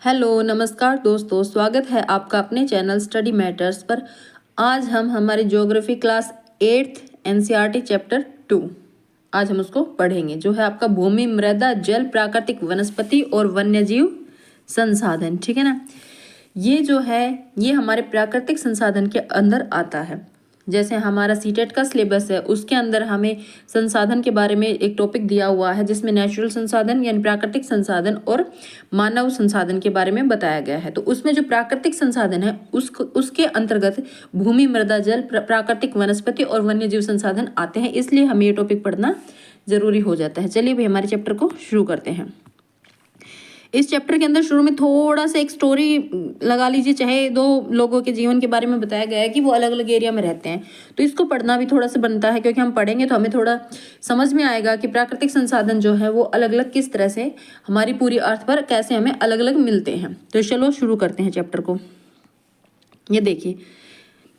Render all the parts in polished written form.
Hello नमस्कार दोस्तों, स्वागत है आपका अपने चैनल स्टडी मैटर्स पर। आज हम हमारी geography class 8th NCERT chapter 2 आज हम उसको पढ़ेंगे, जो है आपका भूमि, मृदा, जल, प्राकृतिक वनस्पति और वन्यजीव संसाधन। ठीक है ना। ये जो है ये हमारे प्राकृतिक संसाधन के अंदर आता है। जैसे हमारा सीटेट का सिलेबस है, उसके अंदर हमें संसाधन के बारे में एक टॉपिक दिया हुआ है, जिसमें नेचुरल संसाधन यानी प्राकृतिक संसाधन और मानव संसाधन के बारे में बताया गया है। तो उसमें जो प्राकृतिक संसाधन है उसके अंतर्गत भूमि, मृदा, जल, प्राकृतिक वनस्पति और वन्यजीव संसाधन आते हैं। इसलिए हमें ये टॉपिक पढ़ना जरूरी हो जाता है। चलिए भाई हमारे चैप्टर को शुरू करते हैं। इस चैप्टर के अंदर शुरू में थोड़ा सा एक स्टोरी लगा लीजिए, चाहे दो लोगों के जीवन के बारे में बताया गया है कि वो अलग अलग एरिया में रहते हैं, तो इसको पढ़ना भी थोड़ा सा बनता है, क्योंकि हम पढ़ेंगे तो हमें थोड़ा समझ में आएगा कि प्राकृतिक संसाधन जो है वो अलग अलग किस तरह से हमारी पूरी अर्थ पर कैसे हमें अलग अलग मिलते हैं। तो चलो शुरू करते हैं चैप्टर को। ये देखिए,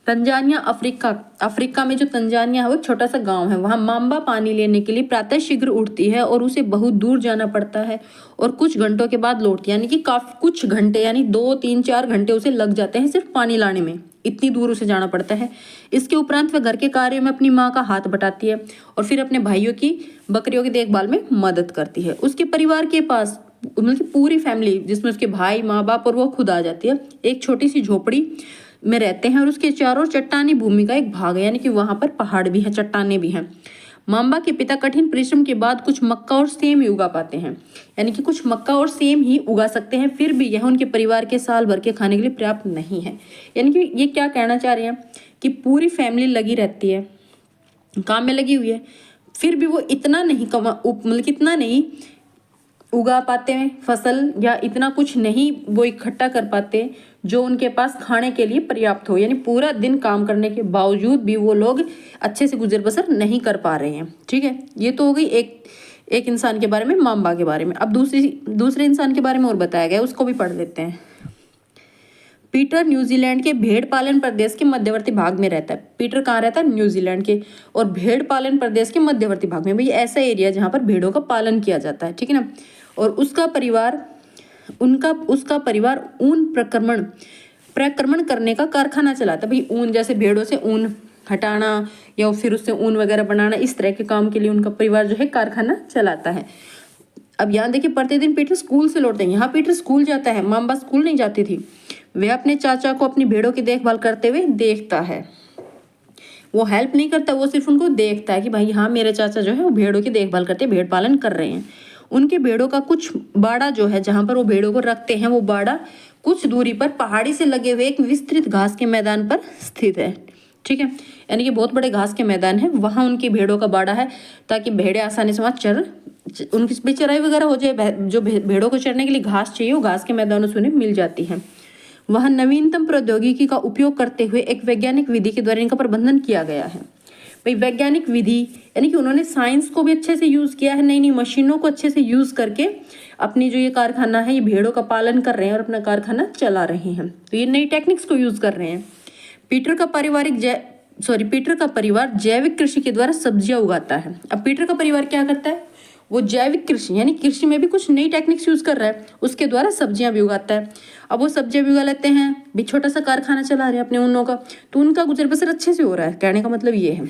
तंजानिया अफ्रीका में जो तंजानिया है वो छोटा सा गांव है। वहां मांबा पानी लेने के लिए प्रातः शीघ्र उठती है और उसे बहुत दूर जाना पड़ता है और कुछ घंटों के बाद लौटती है, यानी कि काफी कुछ घंटे यानी 2-3-4 घंटे उसे लग जाते हैं सिर्फ पानी लाने में। इतनी दूर उसे जाना पड़ता है। इसके उपरांत वह घर के कार्य में अपनी माँ का हाथ बटाती है और फिर अपने भाइयों की बकरियों की देखभाल में मदद करती है। उसके परिवार के पास मतलब पूरी फैमिली, जिसमें उसके भाई, माँ बाप और वो खुद आ जाती है, एक छोटी सी झोपड़ी में रहते हैं और उसके चारों चट्टानी भूमि का एक भाग है, यानी कि वहां पर पहाड़ भी है, चट्टाने भी हैं। मांबा के पिता कठिन परिश्रम के बाद कुछ मक्का और सेम ही उगा पाते हैं, यानी कि कुछ मक्का और सेम ही उगा सकते हैं, फिर भी यह उनके परिवार के साल भर के खाने के लिए पर्याप्त नहीं है। यानी कि ये क्या कहना चाह रहे हैं कि पूरी फैमिली लगी रहती है, काम में लगी हुई है, फिर भी वो इतना नहीं मतलब इतना नहीं उगा पाते हैं फसल, या इतना कुछ नहीं वो इकट्ठा कर पाते जो उनके पास खाने के लिए पर्याप्त हो। यानी पूरा दिन काम करने के बावजूद भी वो लोग अच्छे से गुजर बसर नहीं कर पा रहे हैं। ठीक है, ये तो हो गई एक इंसान के बारे में, मांबा के बारे में। अब दूसरे इंसान के बारे में और बताया गया, उसको भी पढ़ लेते हैं। पीटर न्यूजीलैंड के भेड़ पालन प्रदेश के मध्यवर्ती भाग में रहता है। पीटर कहाँ रहता है? न्यूजीलैंड के, और भेड़ पालन प्रदेश के मध्यवर्ती भाग में, भाई ऐसा एरिया जहाँ पर भेड़ों का पालन किया जाता है। ठीक है ना। और उसका परिवार ऊन प्रक्रमण करने का कारखाना चलाता है। भाई ऊन, जैसे भेड़ों से ऊन हटाना या फिर उससे ऊन वगैरह बनाना, इस तरह के काम के लिए उनका परिवार जो है कारखाना चलाता है। अब यहाँ देखिए, प्रतिदिन पीटर स्कूल से लौटते हैं। यहाँ पीटर स्कूल जाता है, मांबा स्कूल नहीं जाती थी। वह अपने चाचा को अपनी भेड़ों की देखभाल करते हुए देखता है। वो हेल्प नहीं करता, वो सिर्फ उनको देखता है कि भाई हाँ, मेरे चाचा जो है वो भेड़ों की देखभाल करते हैं, भेड़ पालन कर रहे हैं। उनके भेड़ों का कुछ बाड़ा जो है, जहां पर वो भेड़ों को रखते हैं, वो बाड़ा कुछ दूरी पर पहाड़ी से लगे हुए एक विस्तृत घास के मैदान पर स्थित है। ठीक है, यानी कि बहुत बड़े घास के मैदान है, वहां उनकी भेड़ों का बाड़ा है, ताकि भेड़ें आसानी से वहां उनकी चराई वगैरह हो जाए। जो भेड़ों को चरने के लिए घास चाहिए, वो घास के मैदानों से उन्हें मिल जाती है। वहां नवीनतम प्रौद्योगिकी का उपयोग करते हुए एक वैज्ञानिक विधि के द्वारा इनका प्रबंधन किया गया है। भाई वैज्ञानिक विधि यानी कि उन्होंने साइंस को भी अच्छे से यूज किया है, नई नई मशीनों को अच्छे से यूज करके अपनी जो ये कारखाना है, ये भेड़ों का पालन कर रहे हैं और अपना कारखाना चला रहे हैं। तो ये नई टेक्निक्स को यूज कर रहे हैं। पीटर का परिवार जैविक कृषि के द्वारा सब्जियां उगाता है। अब पीटर का परिवार क्या करता है? वो जैविक कृषि यानी कृषि में भी कुछ नई टेक्निक्स यूज कर रहा है, उसके द्वारा सब्जियां भी उगाता है। अब वो सब्जियां भी उगा लेते हैं, भी छोटा सा कारखाना चला रहे हैं अपने ऊनों का, तो उनका गुजर बसर अच्छे से हो रहा है। कहने का मतलब ये है।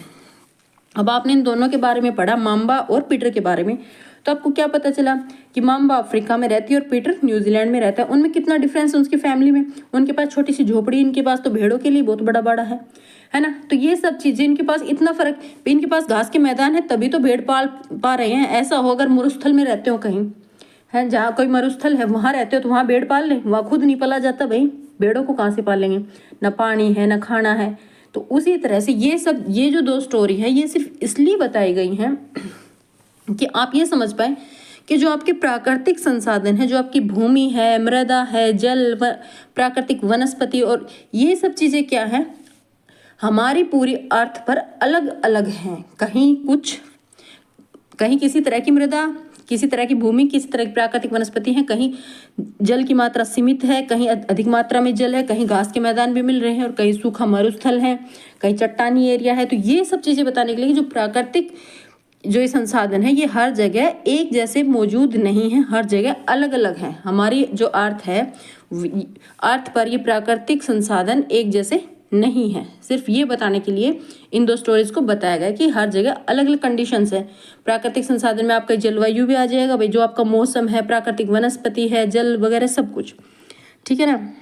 अब आपने इन दोनों के बारे में पढ़ा, मांबा और पीटर के बारे में, तो आपको क्या पता चला कि मांबा अफ्रीका में रहती है और पीटर न्यूजीलैंड में रहता है। उनमें कितना डिफरेंस है उसकी फैमिली में। उनके पास छोटी सी झोपड़ी, इनके पास तो भेड़ों के लिए बहुत बड़ा बाड़ा है ना। तो ये सब चीजें, इनके पास इतना फर्क, इनके पास घास के मैदान है तभी तो भेड़ पाल पा रहे हैं। ऐसा हो अगर मरुस्थल में रहते हो कहीं, है जहाँ कोई मरुस्थल है वहां रहते हो, तो वहां भेड़ पाल लें, वहां खुद नहीं पाला जाता। भाई भेड़ों को कहाँ से पालेंगे? ना पानी है, ना खाना है। तो उसी तरह से ये जो दो स्टोरी है, ये सिर्फ इसलिए बताई गई हैं कि आप ये समझ पाए कि जो आपके प्राकृतिक संसाधन है, जो आपकी भूमि है, मृदा है, जल, प्राकृतिक वनस्पति और ये सब चीजें क्या है, हमारी पूरी अर्थ पर अलग अलग हैं। कहीं किसी तरह की मृदा, किसी तरह की भूमि, किसी तरह की प्राकृतिक वनस्पति है, कहीं जल की मात्रा सीमित है, कहीं अधिक मात्रा में जल है, कहीं घास के मैदान भी मिल रहे हैं और कहीं सूखा मरुस्थल है, कहीं चट्टानी एरिया है। तो ये सब चीजें बताने के लिए जो प्राकृतिक जो ये संसाधन है ये हर जगह एक जैसे मौजूद नहीं है, हर जगह अलग अलग है। हमारी जो अर्थ है, अर्थ पर ये प्राकृतिक संसाधन एक जैसे नहीं है। सिर्फ ये बताने के लिए इन दो स्टोरीज को बताया गया कि हर जगह अलग अलग कंडीशंस है। प्राकृतिक संसाधन में आपका जलवायु भी आ जाएगा भाई, जो आपका मौसम है, प्राकृतिक वनस्पति है, जल वगैरह सब कुछ, ठीक है ना।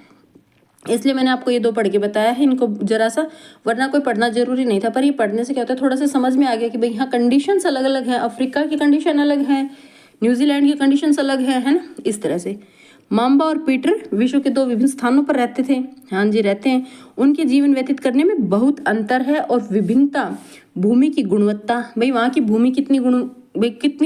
इसलिए मैंने आपको ये दो पढ़ के बताया है इनको जरा सा, वरना कोई पढ़ना जरूरी नहीं था, पर ये पढ़ने से क्या होता है थोड़ा सा समझ में आ गया कि भाई हाँ कंडीशंस अलग अलग हैं, अफ्रीका की कंडीशन अलग है, न्यूजीलैंड की कंडीशंस अलग है ना। इस तरह से माम्बा और पीटर विश्व के दो विभिन्न स्थानों पर रहते थे। हाँ जी, रहते हैं। उनके जीवन व्यतीत करने में बहुत अंतर है और विभिन्नता। भूमि की गुणवत्ता, भाई वहाँ की भूमि कितनी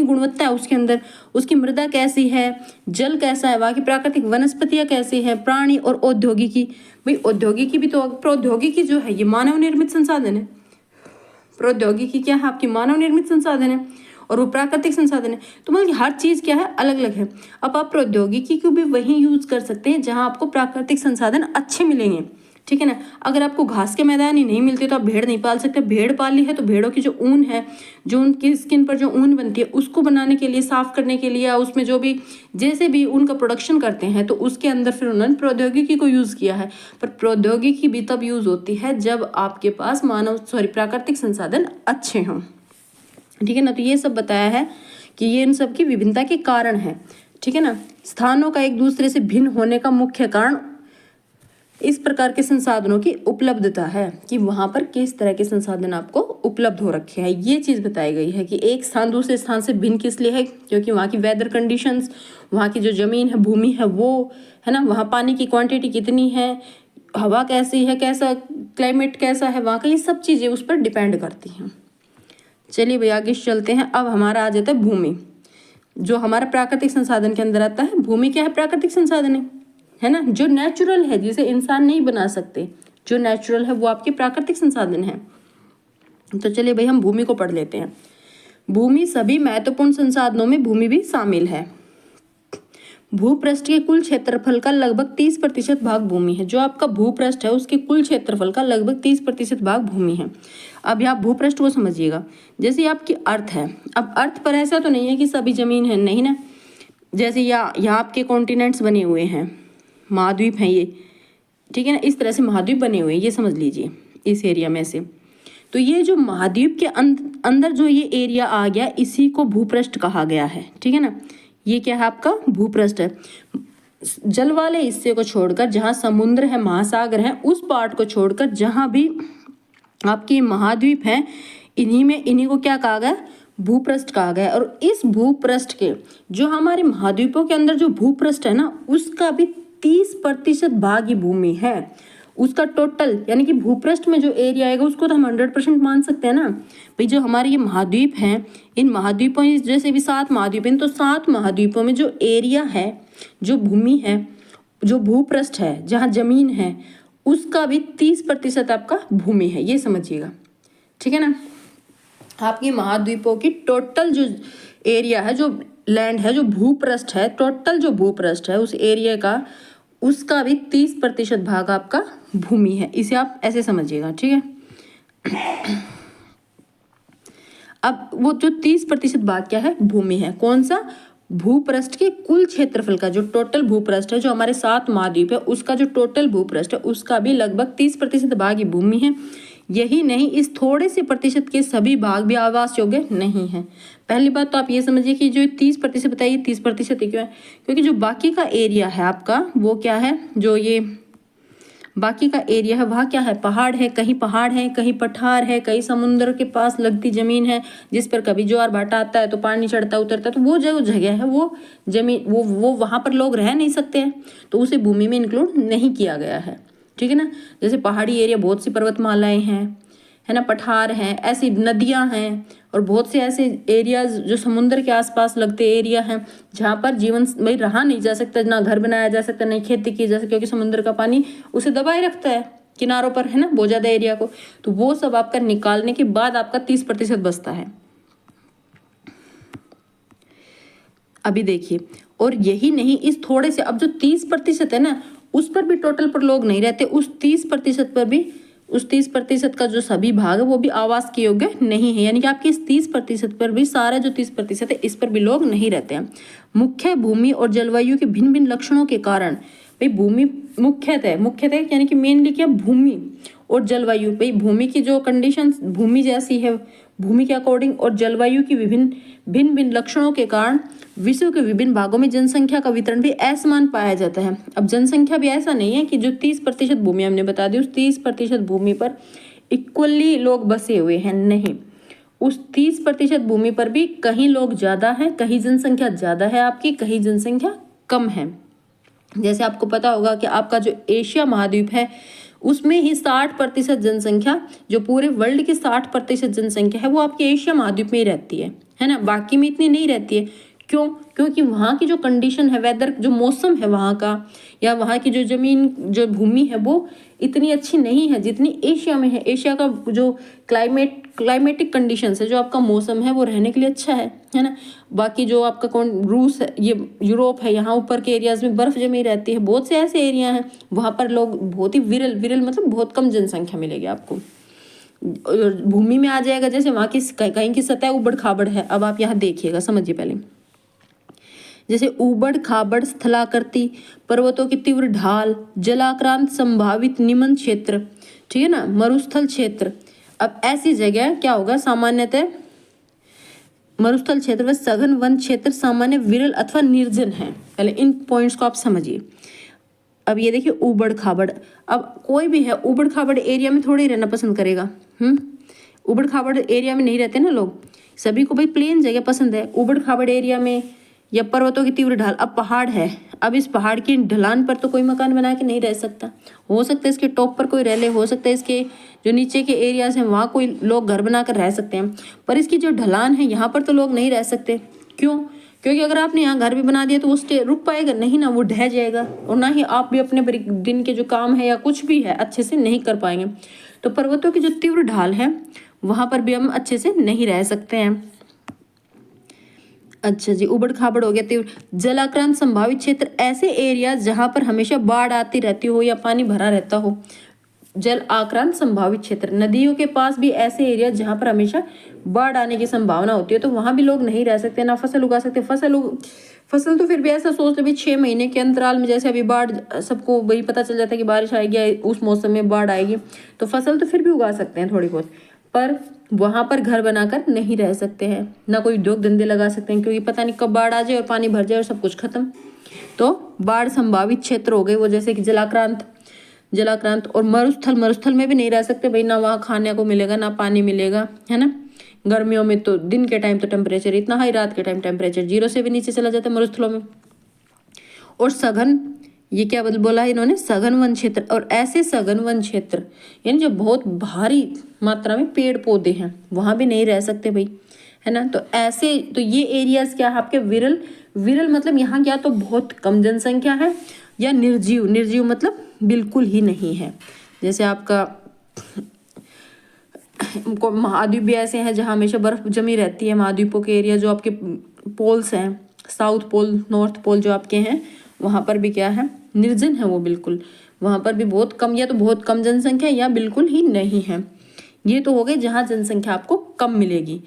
गुणवत्ता है उसके अंदर, उसकी मृदा कैसी है, जल कैसा है, वहाँ की प्राकृतिक वनस्पतियाँ कैसी हैं, प्राणी और औद्योगिकी। भाई औद्योगिकी भी तो, प्रौद्योगिकी जो है ये मानव निर्मित संसाधन है। प्रौद्योगिकी क्या है आपकी मानव निर्मित संसाधन है और वो प्राकृतिक संसाधन है। तो मतलब हर चीज़ क्या है अलग अलग है। अब आप प्रौद्योगिकी को भी वहीं यूज कर सकते हैं जहाँ आपको प्राकृतिक संसाधन अच्छे मिलेंगे, ठीक है ना। अगर आपको घास के मैदान ही नहीं मिलते तो आप भेड़ नहीं पाल सकते। भेड़ पाली है तो भेड़ों की जो ऊन है, जो उनकी स्किन पर जो ऊन बनती है उसको बनाने के लिए, साफ करने के लिए, या उसमें जो भी जैसे भी ऊन का प्रोडक्शन करते हैं तो उसके अंदर फिर उन्होंने प्रौद्योगिकी को यूज़ किया है। पर प्रौद्योगिकी भी तब यूज़ होती है जब आपके पास प्राकृतिक संसाधन अच्छे हों, ठीक है ना। तो ये सब बताया है कि ये इन सब की विभिन्नता के कारण है, ठीक है ना। स्थानों का एक दूसरे से भिन्न होने का मुख्य कारण इस प्रकार के संसाधनों की उपलब्धता है कि वहाँ पर किस तरह के संसाधन आपको उपलब्ध हो रखे हैं। ये चीज़ बताई गई है कि एक स्थान दूसरे स्थान से भिन्न किस लिए है, क्योंकि वहाँ की वेदर कंडीशंस, वहाँ की जो ज़मीन है, भूमि है वो, है ना, वहाँ पानी की क्वांटिटी कितनी है, हवा कैसी है, कैसा क्लाइमेट कैसा है वहाँ का, ये सब चीज़ें उस पर डिपेंड करती हैं। चलिए भैया आगे चलते हैं। अब हमारा आ जाता है भूमि, जो हमारा प्राकृतिक संसाधन के अंदर आता है। भूमि क्या है, प्राकृतिक संसाधन है ना, जो नेचुरल है, जिसे इंसान नहीं बना सकते, जो नेचुरल है वो आपके प्राकृतिक संसाधन है। तो चलिए भाई हम भूमि को पढ़ लेते हैं। भूमि सभी महत्वपूर्ण संसाधनों में भूमि भी शामिल है। भूपृष्ठ के कुल क्षेत्रफल का लगभग 30% भाग भूमि है। जो आपका भूपृष्ठ है उसके कुल क्षेत्रफल का लगभग 30% भाग भूमि है। अब यहाँ भूपृष्ठ को समझिएगा, जैसे आपकी अर्थ है। अब अर्थ पर ऐसा तो नहीं है कि सभी जमीन है, नहीं ना। जैसे यहाँ आपके कॉन्टिनेंट्स बने हुए हैं, महाद्वीप हैं ये, ठीक है ना, इस तरह से महाद्वीप बने हुए हैं, ये समझ लीजिए इस एरिया में से। तो ये जो महाद्वीप के अंदर जो ये एरिया आ गया, इसी को भूपृष्ठ कहा गया है, ठीक है ना। ये क्या है आपका भूपृष्ठ है। जल वाले हिस्से को छोड़कर, जहाँ समुद्र है, महासागर है, उस पार्ट को छोड़कर जहाँ भी आपकी महाद्वीप हैं, इन्हीं को क्या कहा गया, भूपृष्ठ कहा गया। और इस भूपृष्ठ के जो हमारे महाद्वीपों के अंदर जो भूपृष्ठ है ना, उसका भी 30% भाग ही भूमि है। उसका टोटल यानी कि भूपृष्ठ में जो एरिया आएगा उसको तो हम 100% मान सकते हैं ना भाई। जो हमारे ये महाद्वीप हैं, इन महाद्वीपों जैसे भी 7 महाद्वीप हैं, तो 7 महाद्वीपों में जो एरिया है, जो भूमि है, जो भूपृष्ठ है, जहाँ जमीन है, उसका भी 30% आपका भूमि है, ये समझिएगा, ठीक है ना। आपकी महाद्वीपों की टोटल जो एरिया है, जो लैंड है, जो भूपृष्ठ है, टोटल जो भूपृष्ठ है उस एरिया का, उसका भी 30% भाग आपका भूमि है। इसे आप ऐसे समझिएगा, ठीक है। अब वो जो 30% भाग क्या है, भूमि है। कौन सा, भूपृष्ठ के कुल क्षेत्रफल का, जो टोटल भूपृष्ठ है, जो हमारे 7 महाद्वीप है, उसका जो टोटल भूपृष्ठ है उसका भी लगभग 30% भाग ही भूमि है। यही नहीं, इस थोड़े से प्रतिशत के सभी भाग भी आवास योग्य नहीं है। पहली बात तो आप ये समझिए कि जो 30% बताइए, 30% क्यों है, क्योंकि जो बाकी का एरिया है आपका वो क्या है, जो ये बाकी का एरिया है वहाँ क्या है, पहाड़ है, कहीं पहाड़ है, कहीं पठार है, कहीं समुद्र के पास लगती जमीन है जिस पर कभी ज्वार भाटा आता है तो पानी चढ़ता उतरता है, तो वो जो जगह है वो जमीन वो वहाँ पर लोग रह नहीं सकते हैं, तो उसे भूमि में इंक्लूड नहीं किया गया है, ठीक है ना। जैसे पहाड़ी एरिया, बहुत सी पर्वतमालाएं हैं, है ना, पठार हैं, ऐसी नदियां हैं, और बहुत से ऐसे एरियाज जो समुद्र के आसपास लगते एरिया हैं जहाँ पर जीवन में रहा नहीं जा सकता, ना घर बनाया जा सकता, नहीं खेती की जा सकती, क्योंकि समुद्र का पानी उसे दबाए रखता है किनारों पर, है ना, बहुत ज़्यादा एरिया को। तो वो सब आपका निकालने के बाद आपका 30% बचता है। अभी देखिए, और यही नहीं, इस थोड़े से अब जो 30% है ना, उस पर भी टोटल पर लोग नहीं रहते, उस 30% पर भी उस 30% का जो सभी भाग है वो भी आवास के योग्य नहीं है, यानी कि आपके इस 30% पर भी सारा जो 30% है इस पर भी लोग नहीं रहते हैं। मुख्य भूमि और जलवायु के भिन्न भिन्न लक्षणों के कारण, भाई भूमि मुख्यतः यानी कि मेनली क्या, भूमि और जलवायु, भाई भूमि की जो कंडीशन भूमि जैसी है, भूमि के अकॉर्डिंग और जलवायु की भिन्न भिन्न लक्षणों के कारण विश्व के विभिन्न भागों में जनसंख्या का वितरण भी असमान पाया जाता है। अब जनसंख्या भी ऐसा नहीं है कि जो 30% भूमि हमने बता दी उस 30% भूमि पर इक्वली लोग बसे हुए हैं, नहीं, उस 30% भूमि पर भी कहीं लोग ज्यादा हैं, कहीं जनसंख्या ज्यादा है आपकी, कहीं जनसंख्या कम है। जैसे आपको पता होगा कि आपका जो एशिया महाद्वीप है उसमें ही 60% जनसंख्या, जो पूरे वर्ल्ड की 60% जनसंख्या है वो आपके एशिया महाद्वीप में ही रहती है ना, बाकी में इतनी नहीं रहती है। क्यों? क्योंकि वहाँ की जो कंडीशन है, वेदर, जो मौसम है वहाँ का, या वहाँ की जो जमीन, जो भूमि है वो इतनी अच्छी नहीं है जितनी एशिया में है। एशिया का जो क्लाइमेटिक कंडीशंस है, जो आपका मौसम है वो रहने के लिए अच्छा है ना। बाकी जो आपका रूस है, ये यूरोप है, यहाँ ऊपर के एरियाज में बर्फ जमी रहती है। बहुत से ऐसे एरिया हैं वहाँ पर लोग बहुत ही विरल मतलब बहुत कम जनसंख्या मिलेगी आपको। भूमि में आ जाएगा, जैसे वहाँ की कहीं की सतह उबड़ खाबड़ है। अब आप यहाँ देखिएगा, समझिए पहले, जैसे उबड़ खाबड़ स्थलाकृति, पर्वतों की तीव्र ढाल, जलाक्रांत संभावित निमन क्षेत्र, ठीक है ना, मरुस्थल क्षेत्र। अब ऐसी जगह क्या होगा, सामान्यतः मरुस्थल क्षेत्र व सघन वन क्षेत्र सामान्य विरल अथवा निर्जन है। पहले इन पॉइंट्स को आप समझिए। अब ये देखिए उबड़ खाबड़, अब कोई भी है उबड़ खाबड़ एरिया में थोड़ी रहना पसंद करेगा। उबड़ खाबड़ एरिया में नहीं रहते ना लोग, सभी को भाई प्लेन जगह पसंद है। उबड़ खाबड़ एरिया में या पर्वतों की तीव्र ढाल, अब पहाड़ है, अब इस पहाड़ की ढलान पर तो कोई मकान बना के नहीं रह सकता। हो सकता है इसके टॉप पर कोई रह ले, हो सकता है इसके जो नीचे के एरियाज हैं वहाँ कोई लोग घर बनाकर रह सकते हैं, पर इसकी जो ढलान है यहाँ पर तो लोग नहीं रह सकते। क्यों? क्योंकि अगर आपने यहाँ घर भी बना दिया तो वो रुक पाएगा नहीं ना, वो ढह जाएगा, और ना ही आप भी अपने दिन के जो काम है या कुछ भी है अच्छे से नहीं कर पाएंगे। तो पर्वतों की जो तीव्र ढाल है वहाँ पर भी हम अच्छे से नहीं रह सकते हैं। अच्छा जी, उबड़ खाबड़ हो गया। तीव्र जलाक्रांत संभावित क्षेत्र, ऐसे एरिया जहां पर हमेशा बाढ़ आती रहती हो या पानी भरा रहता हो। जल आक्रांत संभावित क्षेत्र, नदियों के पास भी ऐसे एरिया जहां पर हमेशा बाढ़ आने की संभावना होती है, तो वहां भी लोग नहीं रह सकते, ना फसल उगा सकते। फसल तो फिर भी ऐसा सोच लो भी 6 महीने के अंतराल में, जैसे अभी बाढ़, सबको वही पता चल जाता है कि बारिश आएगी, उस मौसम में बाढ़ आएगी, तो फसल तो फिर भी उगा सकते हैं थोड़ी बहुत, पर वहां पर घर बनाकर नहीं रह सकते हैं, ना कोई उद्योग धंधे लगा सकते हैं, क्योंकि पता नहीं कब बाढ़ आ जाए और पानी भर जाए और सब कुछ खत्म। तो बाढ़ संभावित क्षेत्र हो गए वो, जैसे कि जलाक्रांत और मरुस्थल में भी नहीं रह सकते भाई, ना वहाँ खाने को मिलेगा ना पानी मिलेगा, है ना। गर्मियों में तो दिन के टाइम तो टेम्परेचर इतना हाई, रात के टाइम टेम्परेचर 0 से भी नीचे चला जाता है मरुस्थलों में। और सघन, ये क्या बोला है इन्होंने, सघन वन क्षेत्र, और ऐसे सघन वन क्षेत्र यानी जो बहुत भारी मात्रा में पेड़ पौधे हैं वहां भी नहीं रह सकते भाई, है ना। तो ऐसे, तो ये एरियाज क्या है आपके विरल मतलब यहाँ क्या तो बहुत कम जनसंख्या है, या निर्जीव मतलब बिल्कुल ही नहीं है। जैसे आपका महाद्वीप भी ऐसे हैं जहाँ हमेशा बर्फ जमी रहती है। महाद्वीपों के एरिया जो आपके पोल्स हैं, साउथ पोल, नॉर्थ पोल जो आपके हैं, वहाँ पर भी क्या है, निर्जन है वो बिल्कुल। वहाँ पर भी बहुत कम, या तो बहुत कम जनसंख्या या बिल्कुल ही नहीं है। ये तो हो गए जहाँ जनसंख्या आपको कम मिलेगी।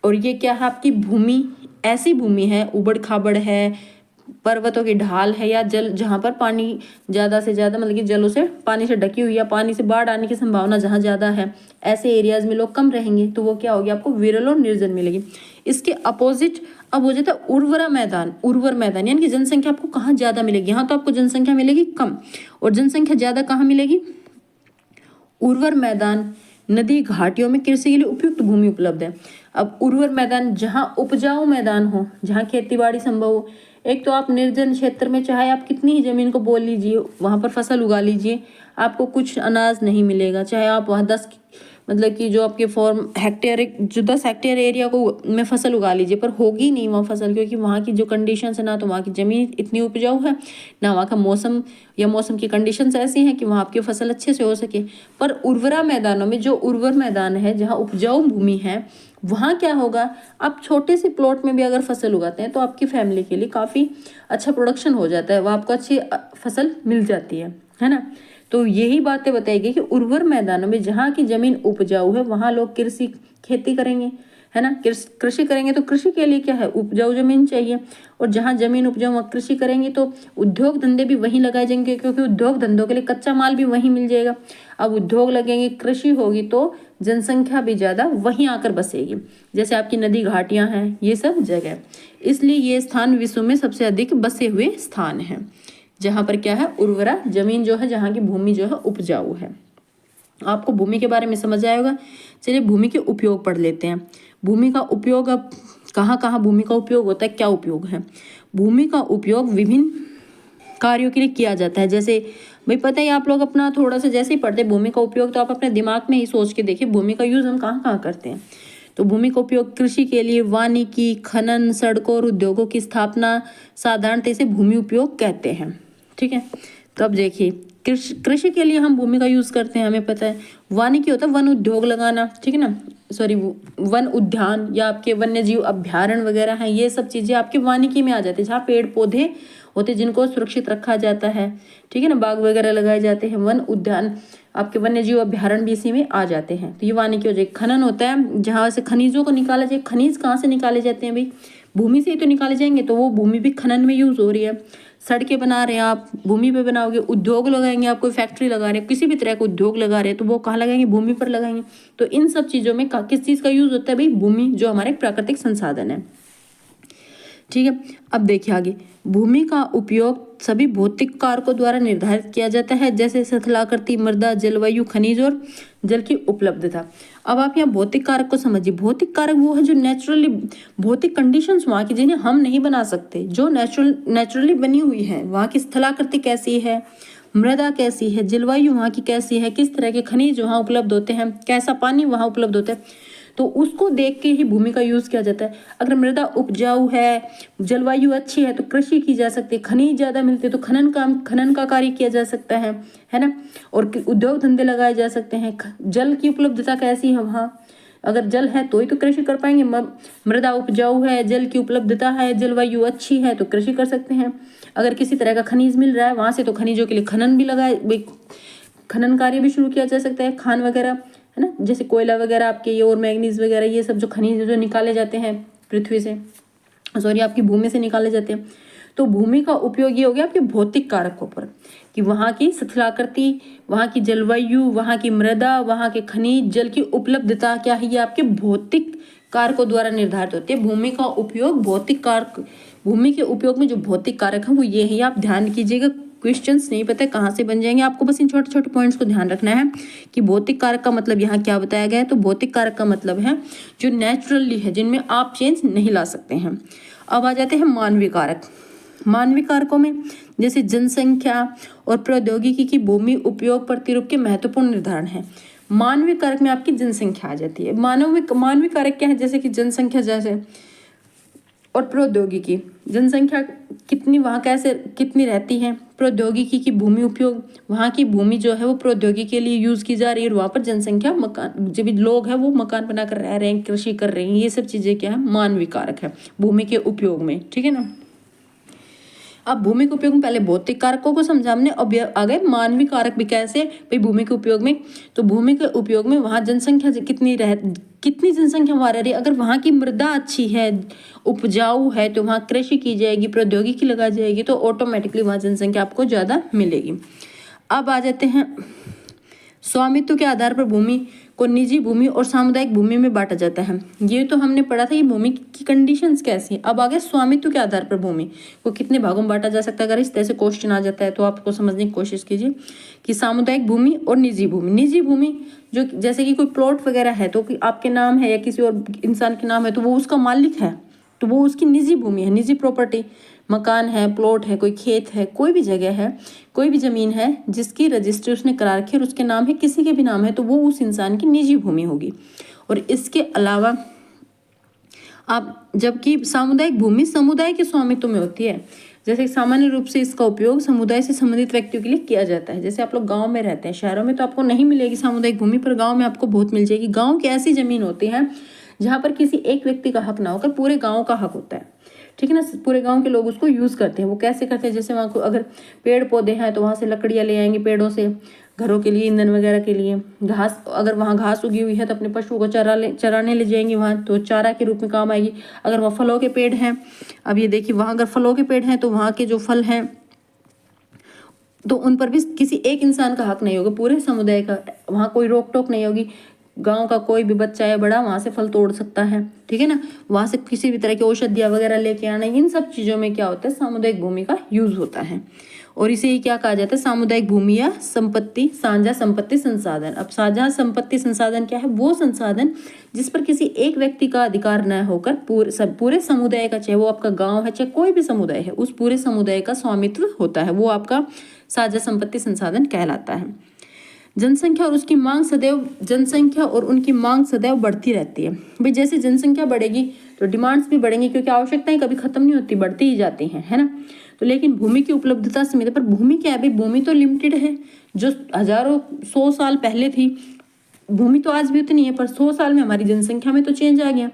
और ये क्या है आपकी भूमि, ऐसी भूमि है, उबड़ खाबड़ है, पर्वतों की ढाल है, या जल जहाँ पर पानी ज़्यादा से ज़्यादा मतलब कि जलों से, पानी से ढकी हुई या पानी से बाढ़ आने की संभावना जहाँ ज़्यादा है, ऐसे एरियाज में लोग कम रहेंगे, तो वो क्या होगी आपको विरल और निर्जन मिलेगी। इसके अपोजिट अब हो जाता है उर्वर मैदान यानी कि जनसंख्या आपको कहाँ ज़्यादा मिलेगी। यहाँ तो आपको जनसंख्या मिलेगी कम, और जनसंख्या ज़्यादा कहाँ मिलेगी, उर्वर मैदान, नदी घाटियों में कृषि के लिए उपयुक्त भूमि उपलब्ध है। अब उर्वर मैदान, जहाँ उपजाऊ मैदान हो, जहाँ खेती बाड़ी संभव हो। एक तो आप निर्जन क्षेत्र में चाहे आप कितनी ही जमीन को बोल लीजिए, वहां पर फसल उगा लीजिए, आपको कुछ अनाज नहीं मिलेगा। चाहे आप वहाँ 10 मतलब कि जो आपके जो 10 हेक्टेयर एरिया को में फसल उगा लीजिए, पर होगी नहीं वहाँ फसल, क्योंकि वहाँ की जो कंडीशंस है, ना तो वहाँ की जमीन इतनी उपजाऊ है, ना वहाँ का मौसम या मौसम की कंडीशंस ऐसी हैं कि वहाँ आपकी फसल अच्छे से हो सके। पर उर्वरा मैदानों में, जो उर्वर मैदान है, जहाँ उपजाऊ भूमि है, वहाँ क्या होगा, आप छोटे से प्लॉट में भी अगर फसल उगाते हैं तो आपकी फैमिली के लिए काफ़ी अच्छा प्रोडक्शन हो जाता है, वह आपको अच्छी फसल मिल जाती है ना। तो यही बातें बताएगी कि उर्वर मैदानों में जहाँ की जमीन उपजाऊ है वहाँ लोग कृषि खेती करेंगे, है ना। कृषि करेंगे तो कृषि के लिए क्या है, उपजाऊ जमीन चाहिए। और जहाँ जमीन उपजाऊ वहाँ कृषि करेंगे तो उद्योग धंधे भी वहीं लगाए जाएंगे, क्योंकि उद्योग धंधों के लिए कच्चा माल भी वहीं मिल जाएगा। अब उद्योग लगेंगे, कृषि होगी तो जनसंख्या भी ज़्यादा वहीं आकर बसेगी। जैसे आपकी नदी घाटियाँ हैं, ये सब जगह, इसलिए ये स्थान विश्व में सबसे अधिक बसे हुए स्थान हैं, जहाँ पर क्या है, उर्वरा जमीन जो है, जहाँ की भूमि जो है उपजाऊ है। आपको भूमि के बारे में समझ आएगा। चलिए भूमि के उपयोग पढ़ लेते हैं। भूमि का उपयोग, अब कहाँ कहाँ भूमि का उपयोग होता है, क्या उपयोग है। भूमि का उपयोग विभिन्न कार्यों के लिए किया जाता है। जैसे भाई पता है आप लोग अपना थोड़ा सा जैसे ही पढ़ते हैं भूमि का उपयोग, तो आप अपने दिमाग में ही सोच के देखिए भूमि का यूज हम कहाँ कहाँ करते हैं। तो भूमि का उपयोग कृषि के लिए, वानिकी, खनन, सड़कों और उद्योगों की स्थापना, साधारणतः इसे भूमि उपयोग कहते हैं। ठीक है, तो अब देखिए कृषि के लिए हम भूमि का यूज करते हैं, हमें पता है। वानिकी होता है वन उद्योग लगाना, ठीक है ना, सॉरी वन उद्यान या आपके वन्य जीव अभ्यारण्य वगैरह हैं, ये सब चीजें आपके वानिकी में आ जाती है, जहाँ पेड़ पौधे होते हैं जिनको सुरक्षित रखा जाता है, ठीक है ना, बाग वगैरह लगाए जाते हैं। वन उद्यान, आपके वन्य जीव अभ्यारण्य भी इसी में आ जाते हैं। तो ये वानिकी हो जाए। खनन होता है जहाँ से खनिजों को निकाला जाए। खनिज कहाँ से निकाले जाते हैं भाई, भूमि से ही तो निकाले जाएंगे, तो वो भूमि भी खनन में यूज हो रही है। सड़कें बना रहे हैं आप, भूमि पे बनाओगे। उद्योग लगाएंगे, आप कोई फैक्ट्री लगा रहे हैं, किसी भी तरह का उद्योग लगा रहे हैं, तो वो कहाँ लगाएंगे, भूमि पर लगाएंगे। तो इन सब चीजों में किस चीज का यूज होता है भाई, भूमि, जो हमारे प्राकृतिक संसाधन है। ठीक है, अब देखिए आगे। भूमि का उपयोग सभी भौतिक कारकों द्वारा निर्धारित किया जाता है, जैसे स्थलाकृति, मृदा, जलवायु, खनिज और जल की उपलब्धता। अब आप यहाँ भौतिक कारक को समझिए। भौतिक कारक वो है जो नेचुरली, भौतिक कंडीशंस वहाँ की जिन्हें हम नहीं बना सकते, जो नेचुरली बनी हुई है। वहाँ की स्थलाकृति कैसी है, मृदा कैसी है, जलवायु वहाँ की कैसी है, किस तरह के खनिज वहाँ उपलब्ध होते हैं, कैसा पानी वहाँ उपलब्ध होता है, तो उसको देख के ही भूमि का यूज किया जाता है। अगर मृदा उपजाऊ है, जलवायु अच्छी है, तो कृषि की जा सकती है। खनिज ज्यादा मिलते हैं तो खनन का कार्य किया जा सकता है ना। और उद्योग धंधे लगाए जा सकते हैं। जल की उपलब्धता कैसी है वहाँ, अगर जल है तो ही तो कृषि कर पाएंगे। मृदा उपजाऊ है, जल की उपलब्धता है, जलवायु अच्छी है, तो कृषि कर सकते हैं। अगर किसी तरह का खनिज मिल रहा है वहां से, तो खनिजों के लिए खनन कार्य भी शुरू किया जा सकता है। खान वगैरह, है ना, जैसे कोयला वगैरह आपके ये, और मैग्नीज वगैरह, ये सब जो खनिज जो निकाले जाते हैं पृथ्वी से, सॉरी आपकी भूमि से निकाले जाते हैं। तो भूमि का उपयोग ये हो गया आपके भौतिक कारकों पर, कि वहाँ की स्थलाकृति, वहाँ की जलवायु, वहाँ की मृदा, वहाँ के खनिज, जल की उपलब्धता क्या है, ये आपके भौतिक कारकों द्वारा निर्धारित होती है। भूमि का उपयोग भौतिक कारक, भूमि के उपयोग में जो भौतिक कारक है वो ये है। आप ध्यान कीजिएगा, क्वेश्चंस नहीं पता कहाँ से बन जाएंगे, आपको बस इन छोटे छोटे पॉइंट्स को ध्यान रखना है कि भौतिक कारक का मतलब यहाँ क्या बताया गया है। तो भौतिक कारक का मतलब है जो नेचुरली है, जिनमें आप चेंज नहीं ला सकते हैं। अब आ जाते हैं मानवीय कारक। मानवीय कारकों में जैसे जनसंख्या और प्रौद्योगिकी की भूमि उपयोग प्रतिरूप के महत्वपूर्ण निर्धारण है। मानवीय कारक में आपकी जनसंख्या आ जाती है। मानवीय कारक क्या है, जैसे कि जनसंख्या, जैसे और प्रौद्योगिकी, जनसंख्या कितनी वहाँ कैसे कितनी रहती है, प्रौद्योगिकी की भूमि उपयोग, वहाँ की भूमि जो है वो प्रौद्योगिकी के लिए यूज की जा रही है, और वहाँ पर जनसंख्या, मकान, जो भी लोग हैं वो मकान बनाकर रह रहे हैं, कृषि कर रहे हैं, ये सब चीजें क्या है, मानवीय कारक है भूमि के उपयोग में। ठीक है ना। अब भूमि के उपयोग में पहले भौतिक कारकों को समझा हमने, अब आ गए मानवीय कारक भी कैसे भाई भूमि के उपयोग में। तो भूमि के उपयोग में वहाँ जनसंख्या कितनी जनसंख्या वहाँ रह रही है। अगर वहाँ की मृदा अच्छी है, उपजाऊ है, तो वहाँ कृषि की जाएगी, प्रौद्योगिकी लगाई जाएगी, तो ऑटोमेटिकली वहाँ जनसंख्या आपको ज़्यादा मिलेगी। अब आ जाते हैं स्वामित्व के आधार पर भूमि को निजी भूमि और सामुदायिक भूमि में बांटा जाता है। ये तो हमने पढ़ा था, ये भूमि की कंडीशंस कैसी है। अब आगे स्वामित्व के आधार पर भूमि को कितने भागों में बांटा जा सकता है। अगर इस तरह से क्वेश्चन आ जाता है तो आपको समझने की कोशिश कीजिए कि सामुदायिक भूमि और निजी भूमि। निजी भूमि जो जैसे कि कोई प्लॉट वगैरह है, तो आपके नाम है या किसी और इंसान के नाम है, तो वो उसका मालिक है, तो वो उसकी निजी भूमि है, निजी प्रॉपर्टी। मकान है, प्लॉट है, कोई खेत है, कोई भी जगह है, कोई भी जमीन है जिसकी रजिस्ट्री उसने करा रखी है और उसके नाम है, किसी के भी नाम है, तो वो उस इंसान की निजी भूमि होगी। और इसके अलावा आप, जबकि सामुदायिक भूमि समुदाय के स्वामित्व में होती है। जैसे सामान्य रूप से इसका उपयोग समुदाय से संबंधित व्यक्तियों के लिए किया जाता है। जैसे आप लोग गांव में रहते हैं, शहरों में तो आपको नहीं मिलेगी सामुदायिक भूमि, पर गांव में आपको बहुत मिल जाएगी। गांव की ऐसी जमीन होती है जहां पर किसी एक व्यक्ति का हक ना होकर पूरे गांव का हक होता है। ठीक है ना। पूरे गांव के लोग उसको यूज़ करते हैं। वो कैसे करते हैं, जैसे वहाँ को अगर पेड़ पौधे हैं तो वहाँ से लकड़ियाँ ले आएंगे पेड़ों से, घरों के लिए, ईंधन वगैरह के लिए। घास, अगर वहाँ घास उगी हुई है तो अपने पशुओं को चराने ले जाएंगे वहाँ, तो चारा के रूप में काम आएगी। अगर वहाँ फलों के पेड़ हैं, अब ये देखिए वहाँ अगर फलों के पेड़ हैं तो वहाँ के जो फल हैं तो उन पर भी किसी एक इंसान का हक नहीं होगा, पूरे समुदाय का। वहाँ कोई रोक टोक नहीं होगी। गांव का कोई भी बच्चा या बड़ा वहाँ से फल तोड़ सकता है, ठीक है ना। वहाँ से किसी भी तरह की औषधियाँ वगैरह लेके आना, इन सब चीज़ों में क्या होता है, सामुदायिक भूमि का यूज होता है। और इसे ही क्या कहा जाता है, सामुदायिक भूमि या संपत्ति, साझा संपत्ति संसाधन। अब साझा संपत्ति संसाधन क्या है, वो संसाधन जिस पर किसी एक व्यक्ति का अधिकार न होकर पूरे समुदाय का, चाहे वो आपका गांव है चाहे कोई भी समुदाय है, उस पूरे समुदाय का स्वामित्व होता है, वो आपका साझा संपत्ति संसाधन कहलाता है। जनसंख्या और उनकी मांग सदैव बढ़ती रहती है। भाई जैसे जनसंख्या बढ़ेगी तो डिमांड्स भी बढ़ेंगी, क्योंकि आवश्यकताएं कभी खत्म नहीं होती, बढ़ती ही जाती हैं, है ना। तो लेकिन भूमि की उपलब्धता सीमित है। पर भूमि क्या है भाई, भूमि तो लिमिटेड है। जो हजारों 100 साल पहले थी भूमि तो आज भी उतनी है, पर 100 साल में हमारी जनसंख्या में तो चेंज आ गया।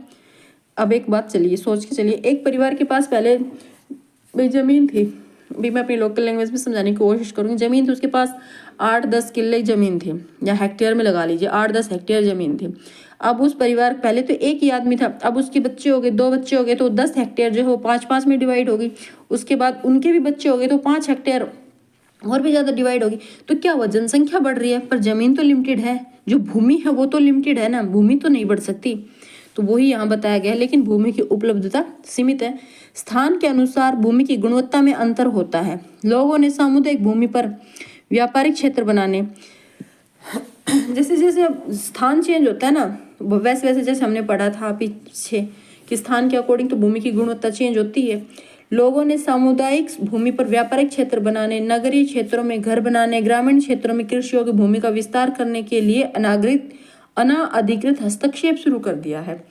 अब एक बात चलिए सोच के चलिए, एक परिवार के पास पहले भाई जमीन थी, भी मैं अपनी लोकल लैंग्वेज में समझाने की कोशिश करूँगी। जमीन थी, उसके पास 8-10 किले जमीन थी, या हेक्टेयर में लगा लीजिए 8-10 हेक्टेयर जमीन थी। अब उस परिवार, पहले तो एक ही आदमी था, अब उसके बच्चे हो गए, 2 बच्चे हो गए, तो 10 हेक्टेयर जो है 5-5 में डिवाइड होगी। उसके बाद उनके भी बच्चे हो गए तो 5 हेक्टेयर और भी ज़्यादा डिवाइड होगी। तो क्या हुआ, जनसंख्या बढ़ रही है पर जमीन तो लिमिटेड है, जो भूमि है वो तो लिमिटेड है ना, भूमि तो नहीं बढ़ सकती। तो वही यहाँ बताया गया है, लेकिन भूमि की उपलब्धता सीमित है। स्थान के अनुसार भूमि की गुणवत्ता में अंतर होता है। लोगों ने सामुदायिक भूमि पर व्यापारिक क्षेत्र बनाने, जैसे जैसे स्थान चेंज होता है ना, वैसे वैसे जैसे हमने पढ़ा था पीछे कि स्थान के अकॉर्डिंग तो भूमि की गुणवत्ता चेंज होती है। लोगों ने सामुदायिक भूमि पर व्यापारिक क्षेत्र बनाने, नगरीय क्षेत्रों में घर बनाने, ग्रामीण क्षेत्रों में कृषि योग्य भूमि का विस्तार करने के लिए अनाधिकृत हस्तक्षेप शुरू कर दिया है।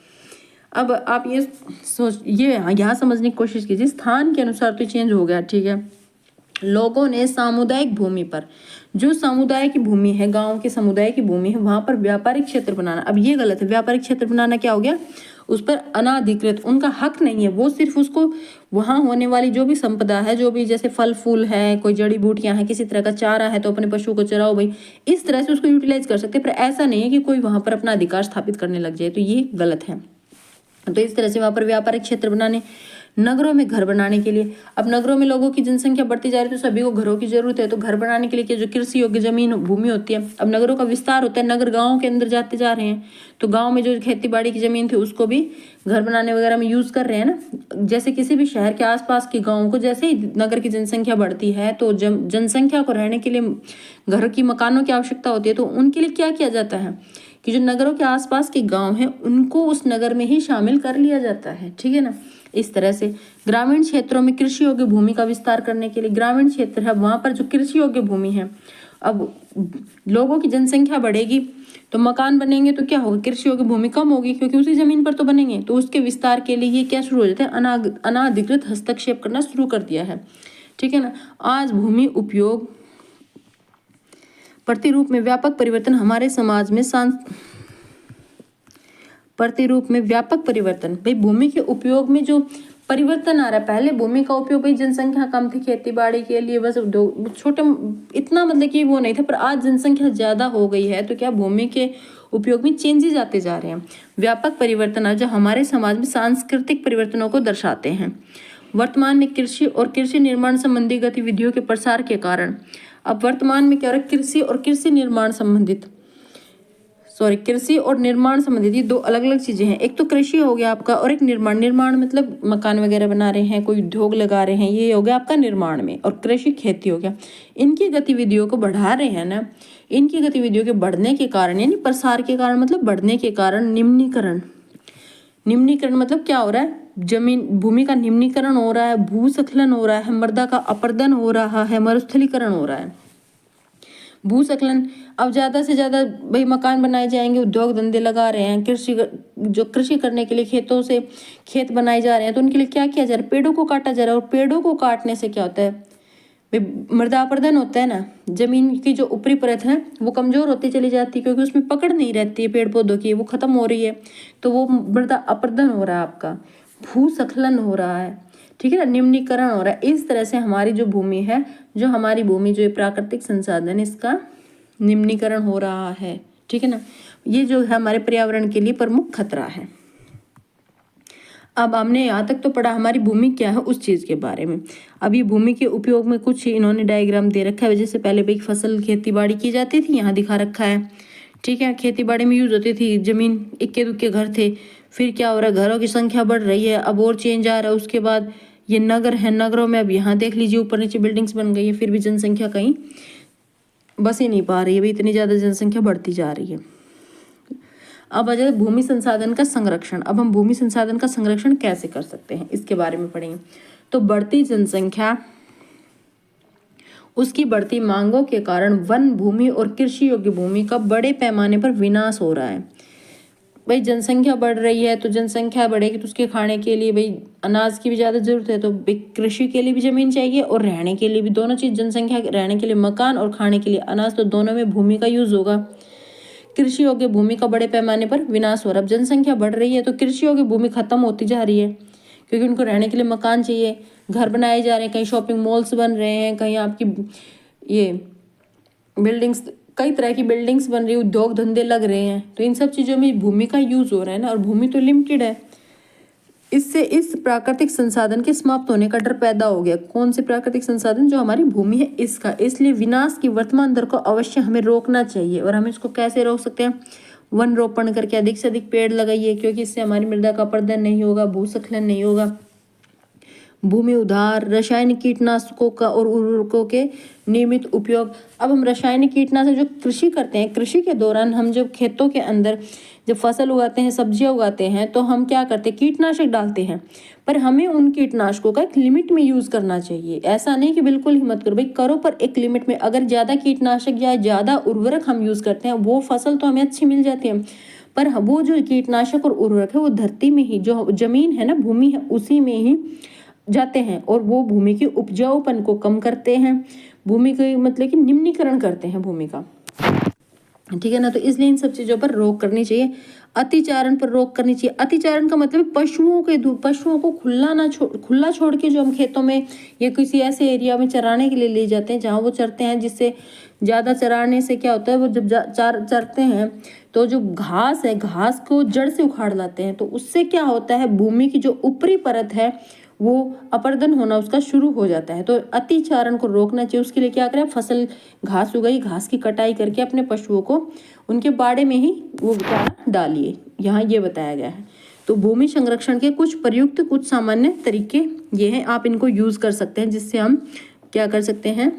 अब आप ये यहाँ समझने की कोशिश कीजिए, स्थान के अनुसार तो चेंज हो गया, ठीक है। लोगों ने सामुदायिक भूमि पर, जो समुदाय की भूमि है, गांव के समुदाय की भूमि है, वहां पर व्यापारिक क्षेत्र बनाना, अब ये गलत है। व्यापारिक क्षेत्र बनाना क्या हो गया, उस पर अनाधिकृत, उनका हक नहीं है, वो सिर्फ उसको वहां होने वाली जो भी संपदा है, जो भी जैसे फल फूल है, कोई जड़ी बूटियां हैं, किसी तरह का चारा है तो अपने पशु को चराओ भाई, इस तरह से उसको यूटिलाइज कर सकते हैं। पर ऐसा नहीं है कि कोई वहां पर अपना अधिकार स्थापित करने लग जाए, तो ये गलत है। तो इस तरह से वहां पर व्यापारिक क्षेत्र बनाने, नगरों में घर बनाने के लिए, अब नगरों में लोगों की जनसंख्या बढ़ती जा रही है तो सभी को घरों की जरूरत है, तो घर बनाने के लिए क्या, जो कृषि योग्य जमीन भूमि होती है, अब नगरों का विस्तार होता है, नगर गाँव के अंदर जाते जा रहे हैं, तो गाँव में जो खेती बाड़ी की जमीन थी उसको भी घर बनाने वगैरह में यूज कर रहे हैं ना। जैसे किसी भी शहर के आसपास के गाँव को, जैसे ही नगर की जनसंख्या बढ़ती है तो जनसंख्या को रहने के लिए घर की, मकानों की आवश्यकता होती है, तो उनके लिए क्या किया जाता है कि जो नगरों के आसपास के गांव हैं उनको उस नगर में ही शामिल कर लिया जाता है, ठीक है ना। इस तरह से ग्रामीण क्षेत्रों में कृषि योग्य भूमि का विस्तार करने के लिए, ग्रामीण क्षेत्र है वहां पर जो कृषि योग्य भूमि है, अब लोगों की जनसंख्या बढ़ेगी तो मकान बनेंगे तो क्या होगा, कृषि योग्य भूमि कम होगी क्योंकि उसी जमीन पर तो बनेंगे, तो उसके विस्तार के लिए ये क्या शुरू हो जाता है, अनाधिकृत हस्तक्षेप करना शुरू कर दिया है, ठीक है ना। आज भूमि उपयोग प्रतिरूप में व्यापक परिवर्तन हमारे समाज में प्रतिरूप में व्यापक परिवर्तन, भाई भूमि के उपयोग में जो परिवर्तन आ रहा है। पहले भूमि का उपयोग, भाई जनसंख्या कम थी, खेती बाड़ी के लिए बस छोटे, इतना मतलब कि वो नहीं था, पर आज जनसंख्या ज्यादा हो गई है तो क्या भूमि के उपयोग में चेंजेस आते जा रहे हैं। व्यापक परिवर्तन आज जो हमारे समाज में सांस्कृतिक परिवर्तनों को दर्शाते हैं। वर्तमान में कृषि और कृषि निर्माण संबंधी गतिविधियों के प्रसार के कारण, अब वर्तमान में क्या हो रहा है, कृषि और निर्माण संबंधित, ये दो अलग अलग चीजें हैं। एक तो कृषि हो गया आपका और एक निर्माण मतलब मकान वगैरह बना रहे हैं, कोई उद्योग लगा रहे हैं, ये हो गया आपका निर्माण में, और कृषि खेती हो गया। इनकी गतिविधियों को बढ़ा रहे हैं ना, इनकी गतिविधियों के बढ़ने के कारण, यानी प्रसार के कारण मतलब बढ़ने के कारण, निम्नीकरण मतलब क्या हो रहा है, भूमि का निम्नीकरण हो रहा है, भूस्खलन हो रहा है, मृदा का अपरदन हो रहा है, मरुस्थलीकरण हो रहा है। भूस्खलन, अब ज्यादा से ज्यादा भाई मकान बनाए जाएंगे, उद्योग धंधे लगा रहे हैं, कृषि करने के लिए खेतों से खेत बनाए जा रहे हैं, तो उनके लिए क्या किया जा रहा है, पेड़ों को काटा जा रहा है। और पेड़ों को काटने से क्या होता है, मृदा अपरदन होता है ना, जमीन की जो ऊपरी परत है वो कमजोर होती चली जाती है, क्योंकि उसमें पकड़ नहीं रहती है पेड़ पौधों की, वो खत्म हो रही है, तो वो मृदा अपरदन हो रहा है आपका, भूस्खलन हो रहा है। ठीक है ना, निम्नीकरण हो रहा है। इस तरह से हमारी जो भूमि है, जो हमारी भूमि, जो प्राकृतिक संसाधन, इसका निम्नीकरण हो रहा है। ठीक है ना, ये जो है हमारे पर्यावरण के लिए प्रमुख खतरा है। अब हमने यहाँ तक तो पढ़ा हमारी भूमि क्या है उस चीज़ के बारे में। अब ये भूमि के उपयोग में कुछ इन्होंने डायग्राम दे रखा है। जैसे पहले भाई फसल खेती बाड़ी की जाती थी, यहाँ दिखा रखा है। ठीक है, खेती बाड़ी में यूज होती थी, जमीन इक्के दुक्के घर थे। फिर क्या हो रहा है, घरों की संख्या बढ़ रही है, अब और चेंज आ रहा है। उसके बाद ये नगर है, नगरों में अब यहाँ देख लीजिए ऊपर नीचे बिल्डिंग्स बन गई है, फिर भी जनसंख्या कहीं बस ही नहीं पा रही है भाई, इतनी ज़्यादा जनसंख्या बढ़ती जा रही है। अब आ जाए भूमि संसाधन का संरक्षण। अब हम भूमि संसाधन का संरक्षण कैसे कर सकते हैं इसके बारे में पढ़ेंगे। तो बढ़ती जनसंख्या, उसकी बढ़ती मांगों के कारण वन भूमि और कृषि योग्य भूमि का बड़े पैमाने पर विनाश हो रहा है। भाई जनसंख्या बढ़ रही है, तो जनसंख्या बढ़ेगी तो उसके खाने के लिए भाई अनाज की भी ज़्यादा जरूरत है, तो कृषि के लिए भी जमीन चाहिए और रहने के लिए भी, दोनों चीज़, जनसंख्या रहने के लिए मकान और खाने के लिए अनाज, तो दोनों में भूमि का यूज होगा। कृषि योग्य भूमि का बड़े पैमाने पर विनाश हो रहा है। अब जनसंख्या बढ़ रही है तो कृषि योग्य भूमि खत्म होती जा रही है, क्योंकि उनको रहने के लिए मकान चाहिए, घर बनाए जा रहे हैं, कहीं शॉपिंग मॉल्स बन रहे हैं, कहीं आपकी ये बिल्डिंग्स, कई तरह की बिल्डिंग्स बन रही है, उद्योग धंधे लग रहे हैं, तो इन सब चीज़ों में भूमि का यूज हो रहा है ना, और भूमि तो लिमिटेड है। इससे इस प्राकृतिक संसाधन के समाप्त होने का डर पैदा हो गया। कौन से प्राकृतिक संसाधन, जो हमारी भूमि है इसका। इसलिए विनाश की वर्तमान दर को अवश्य हमें रोकना चाहिए। और हम इसको कैसे रोक सकते हैं, वन रोपण करके अधिक से अधिक पेड़ लगाइए, क्योंकि इससे हमारी मृदा का अपरदन नहीं होगा, भूस्खलन नहीं होगा। भूमि उधार, रासायनिक कीटनाशकों का और उर्वरकों के नियमित उपयोग। अब हम रासायनिक कीटनाशक जो कृषि करते हैं, कृषि के दौरान हम जब खेतों के अंदर जब फसल उगाते हैं, सब्जियां उगाते हैं, तो हम क्या करते हैं, कीटनाशक डालते हैं। पर हमें उन कीटनाशकों का एक लिमिट में यूज करना चाहिए। ऐसा नहीं कि बिल्कुल ही मत करो, भाई करो पर एक लिमिट में। अगर ज्यादा कीटनाशक या ज्यादा उर्वरक हम यूज करते हैं, वो फसल तो हमें अच्छी मिल जाती है, पर वो जो कीटनाशक और उर्वरक है वो धरती में ही, जो जमीन है ना, भूमि है, उसी में ही जाते हैं और वो भूमि की उपजाऊपन को कम करते हैं, भूमि के मतलब कि निम्नीकरण करते हैं भूमि का। ठीक है ना, तो इसलिए इन सब चीज़ों पर रोक करनी चाहिए। अतिचारण पर रोक करनी चाहिए। अतिचारण का मतलब पशुओं को खुला छोड़ के जो हम खेतों में या किसी ऐसे एरिया में चराने के लिए ले जाते हैं जहाँ वो चरते हैं, जिससे ज़्यादा चराने से क्या होता है, वो जब चरते हैं तो जो घास है, घास को जड़ से उखाड़ लाते हैं, तो उससे क्या होता है, भूमि की जो ऊपरी परत है वो अपरदन होना उसका शुरू हो जाता है। तो अतिचारण को रोकना चाहिए। उसके लिए क्या करें, फसल घास उगाई, घास की कटाई करके अपने पशुओं को उनके बाड़े में ही वो चारा डालिए, यहाँ ये बताया गया है। तो भूमि संरक्षण के कुछ प्रयुक्त, कुछ सामान्य तरीके ये हैं, आप इनको यूज कर सकते हैं, जिससे हम क्या कर सकते हैं,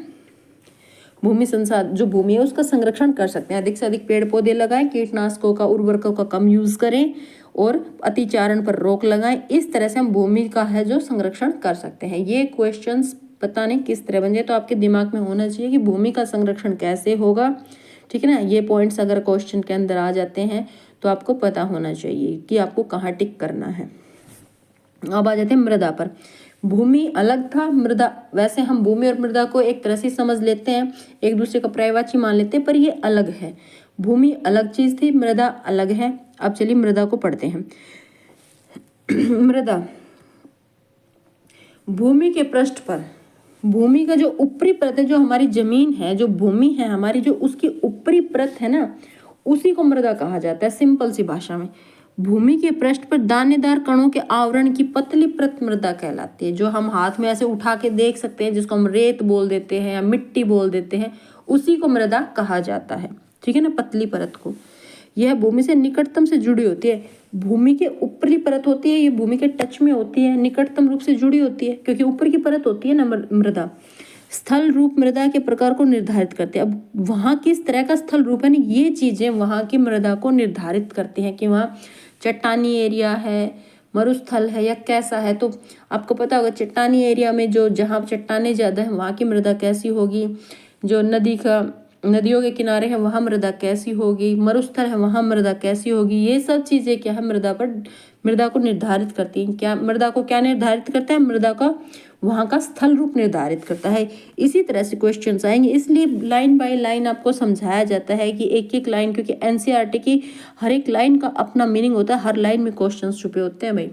भूमि संसाधन, जो भूमि है उसका संरक्षण कर सकते हैं। अधिक से अधिक पेड़ पौधे लगाएं, कीटनाशकों का, उर्वरकों का कम यूज करें और अतिचारण पर रोक लगाएं। इस तरह से हम भूमि का है जो संरक्षण कर सकते हैं। ये क्वेश्चंस पता नहीं किस तरह बन जाए, तो आपके दिमाग में होना चाहिए कि भूमि का संरक्षण कैसे होगा। ठीक है ना, ये पॉइंट्स अगर क्वेश्चन के अंदर आ जाते हैं तो आपको पता होना चाहिए कि आपको कहाँ टिक करना है। अब आ जाते हैं मृदा पर। भूमि अलग था, मृदा, वैसे हम भूमि और मृदा को एक तरह से समझ लेते हैं, एक दूसरे का पर्यायवाची मान लेते हैं, पर ये अलग है। भूमि अलग चीज थी, मृदा अलग है। अब चलिए मृदा को पढ़ते हैं। मृदा, भूमि के पृष्ठ पर, भूमि का जो ऊपरी परत है, जो हमारी जमीन है, जो भूमि है हमारी, जो उसकी ऊपरी परत है ना, उसी को मृदा कहा जाता है। सिंपल सी भाषा में, भूमि के पृष्ठ पर दानेदार कणों के आवरण की पतली परत मृदा कहलाती है। जो हम हाथ में ऐसे उठा के देख सकते हैं, जिसको हम रेत बोल देते हैं या मिट्टी बोल देते हैं, उसी को मृदा कहा जाता है। ठीक है ना, पतली परत को। यह भूमि से निकटतम से जुड़ी होती है। भूमि के ऊपरी परत होती है, ये भूमि के टच में होती है, निकटतम रूप से जुड़ी होती है, क्योंकि ऊपर की परत होती है ना मृदा। स्थल रूप मृदा के प्रकार को निर्धारित करते हैं। अब वहाँ किस तरह का स्थल रूप है ना, ये चीजें वहाँ की मृदा को निर्धारित करती हैं कि वहाँ चट्टानी एरिया है, मरुस्थल है, या कैसा है। तो आपको पता होगा चट्टानी एरिया में जो जहाँ चट्टाने ज़्यादा है वहाँ की मृदा कैसी होगी, जो नदियों के किनारे है वहाँ मृदा कैसी होगी, मरुस्थल है वहाँ मृदा कैसी होगी। ये सब चीज़ें क्या है, मृदा को निर्धारित करती हैं। क्या मृदा को क्या निर्धारित करता है, मृदा का वहाँ का स्थल रूप निर्धारित करता है। इसी तरह से क्वेश्चंस आएंगे, इसलिए लाइन बाय लाइन आपको समझाया जाता है कि एक एक लाइन, क्योंकि एनसीईआरटी की हर एक लाइन का अपना मीनिंग होता है, हर लाइन में क्वेश्चंस छुपे होते हैं भाई।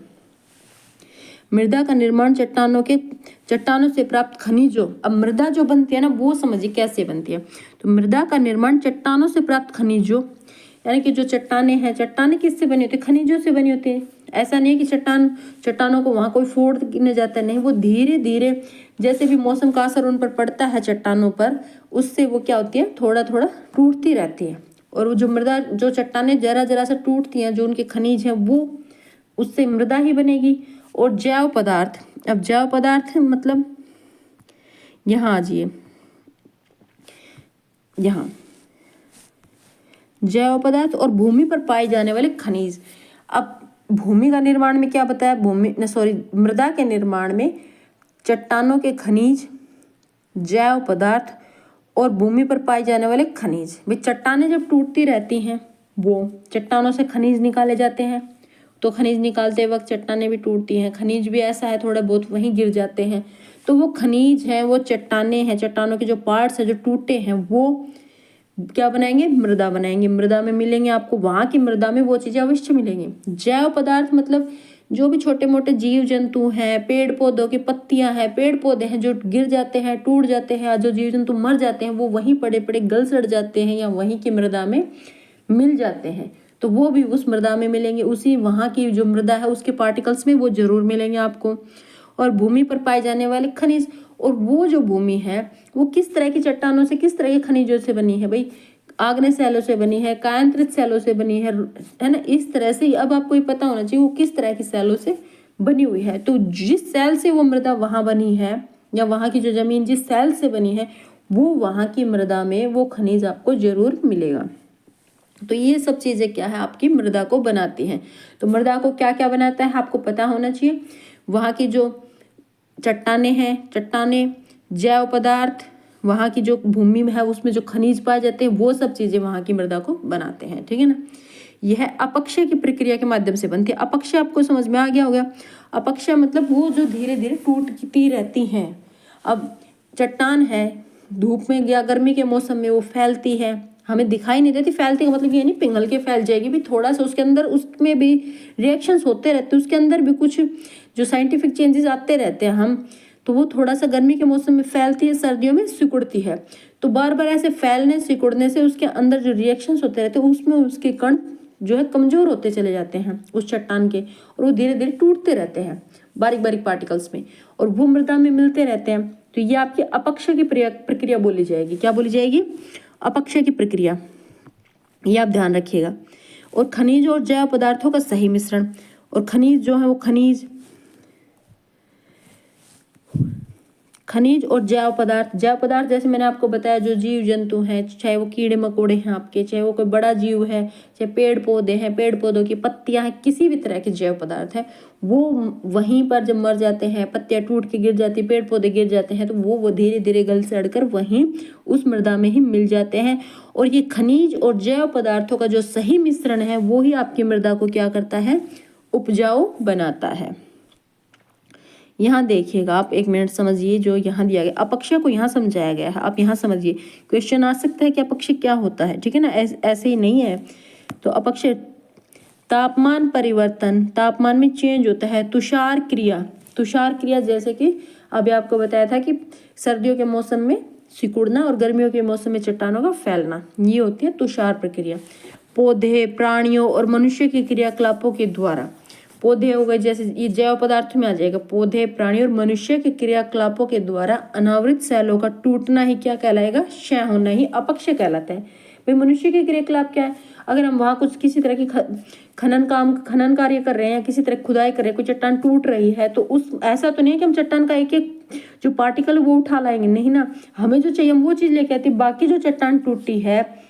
मृदा का निर्माण चट्टानों से प्राप्त खनिजों, अब मृदा जो बनती है ना वो समझिए कैसे बनती है। तो मृदा का निर्माण चट्टानों से प्राप्त खनिजों, यानी कि जो चट्टानें हैं, चट्टानें किससे बनी होती है? खनिजों से बनी होती है। ऐसा नहीं है कि चट्टानों को वहाँ कोई फोड़ने जाता है, नहीं, वो धीरे धीरे जैसे भी मौसम का असर उन पर पड़ता है चट्टानों पर, उससे वो क्या होती है, थोड़ा थोड़ा टूटती रहती है। और वो जो चट्टानें जरा जरा सा टूटती हैं, जो उनके खनिज हैं, वो उससे मृदा ही बनेगी। और जैव पदार्थ, अब जैव पदार्थ मतलब यहाँ आ जाइए, यहाँ जैव पदार्थ और भूमि पर पाए जाने वाले खनिज। अब भूमि का निर्माण में क्या बताया, मृदा के निर्माण में चट्टानों के खनिज, जैव पदार्थ और भूमि पर पाए जाने वाले खनिज। भाई चट्टानें जब टूटती रहती हैं, वो चट्टानों से खनिज निकाले जाते हैं, तो खनिज निकालते वक्त चट्टानें भी टूटती हैं, खनिज भी ऐसा है थोड़ा बहुत वहीं गिर जाते हैं, तो वो खनिज हैं, वो चट्टानें हैं, चट्टानों के जो पार्ट्स हैं जो टूटे हैं, वो क्या बनाएंगे, मृदा बनाएंगे। मृदा में मिलेंगे आपको, वहाँ की मृदा में वो चीज़ें अवश्य मिलेंगी। जैव पदार्थ मतलब जो भी छोटे मोटे जीव जंतु हैं, पेड़ पौधों की पत्तियां हैं, पेड़ पौधे हैं जो गिर जाते हैं, टूट जाते हैं, जो जीव जंतु मर जाते हैं, वो वहीं पड़े पड़े गल सड़ जाते हैं या वहीं की मृदा में मिल जाते हैं, तो वो भी उस मृदा में मिलेंगे, उसी वहाँ की जो मृदा है उसके पार्टिकल्स में वो जरूर मिलेंगे आपको। और भूमि पर पाए जाने वाले खनिज, और वो जो भूमि है वो किस तरह की चट्टानों से, किस तरह के खनिजों से बनी है, भाई आग्नेय सैलों से बनी है, कायांतरित सैलों से बनी है ना, इस तरह से। अब आपको ये पता होना चाहिए वो किस तरह की सैलों से बनी हुई है। तो जिस सैल से वो मृदा वहां बनी है, या वहां की जो जमीन जिस सैल से बनी है, वो वहां की मृदा में वो खनिज आपको जरूर मिलेगा। तो ये सब चीजें क्या है, आपकी मृदा को बनाती हैं। तो मृदा को क्या क्या बनाता है आपको पता होना चाहिए। वहां की जो चट्टानें हैं, जैव पदार्थ, वहाँ की जो भूमि में है उसमें जो खनिज पाए जाते हैं, वो सब चीजें वहाँ की मृदा को बनाते हैं, ठीक है ना। यह अपक्षय की प्रक्रिया के माध्यम से बनती है। अपक्षय आपको समझ में आ गया होगा। अपक्षय मतलब वो जो धीरे धीरे टूटती रहती हैं। अब चट्टान है, धूप में या गर्मी के मौसम में वो फैलती है, हमें दिखाई नहीं देती, फैलती का मतलब ये नहीं पिघल के फैल जाएगी, भी थोड़ा सा उसके अंदर, उसमें भी रिएक्शंस होते रहते हैं, उसके अंदर भी कुछ जो साइंटिफिक चेंजेस आते रहते हैं हम, तो वो थोड़ा सा गर्मी के मौसम में फैलती है, सर्दियों में सिकुड़ती है। तो बार बार ऐसे फैलने सिकुड़ने से उसके अंदर जो रिएक्शंस होते रहते हैं उसमें उसके कण जो है कमजोर होते चले जाते हैं उस चट्टान के, और वो धीरे धीरे टूटते रहते हैं बारीक बारीक पार्टिकल्स में, और वो मृदा में मिलते रहते हैं। तो ये आपकी अपक्षय की प्रक्रिया बोली जाएगी। क्या बोली जाएगी? अपक्षय की प्रक्रिया, ये आप ध्यान रखिएगा। और खनिज और जैव पदार्थों का सही मिश्रण, और खनिज जो है वो खनिज और जैव पदार्थ जैसे मैंने आपको बताया, जो जीव जंतु हैं, चाहे वो कीड़े मकोड़े हैं आपके, चाहे वो कोई बड़ा जीव है, चाहे पेड़ पौधे हैं, पेड़ पौधों की पत्तियां हैं, किसी भी तरह के जैव पदार्थ है, वो वहीं पर जब मर जाते हैं, पत्तियां टूट के गिर जाती, पेड़ पौधे गिर जाते हैं, तो वो धीरे धीरे गल सड़ कर वहीं उस मृदा में ही मिल जाते हैं। और ये खनिज और जैव पदार्थों का जो सही मिश्रण है वो ही आपकी मृदा को क्या करता है? उपजाऊ बनाता है। यहाँ देखिएगा आप, एक मिनट समझिए, जो यहाँ दिया गया अपक्षय को यहाँ समझाया गया है, आप यहाँ समझिए। क्वेश्चन आ सकता है कि अपक्षय क्या होता है, ठीक है ना, ऐसे ही नहीं है। तो अपक्षय तापमान परिवर्तन, तापमान में चेंज होता है। तुषार क्रिया जैसे कि अभी आपको बताया था कि सर्दियों के मौसम में सिकुड़ना और गर्मियों के मौसम में चट्टानों का फैलना, ये होती है तुषार प्रक्रिया। पौधे, प्राणियों और मनुष्य के क्रियाकलापों के द्वारा, पौधे हो गए, जैसे ये जैव पदार्थ में आ जाएगा, पौधे, प्राणी और मनुष्य के क्रियाकलापों के द्वारा अनावृत सैलों का टूटना ही क्या कहलाएगा? क्षय होना ही अपक्षय कहलाता है। भाई मनुष्य के क्रियाकलाप क्या है? अगर हम वहां कुछ किसी तरह की खनन कार्य कर रहे हैं, किसी तरह खुदाई कर रहे हैं, कोई चट्टान टूट रही है, तो उस ऐसा तो नहीं है कि हम चट्टान का एक एक जो पार्टिकल वो उठा लाएंगे, नहीं ना, हमें जो चाहिए हम वो चीज लेके आते। बाकी जो चट्टान टूटी है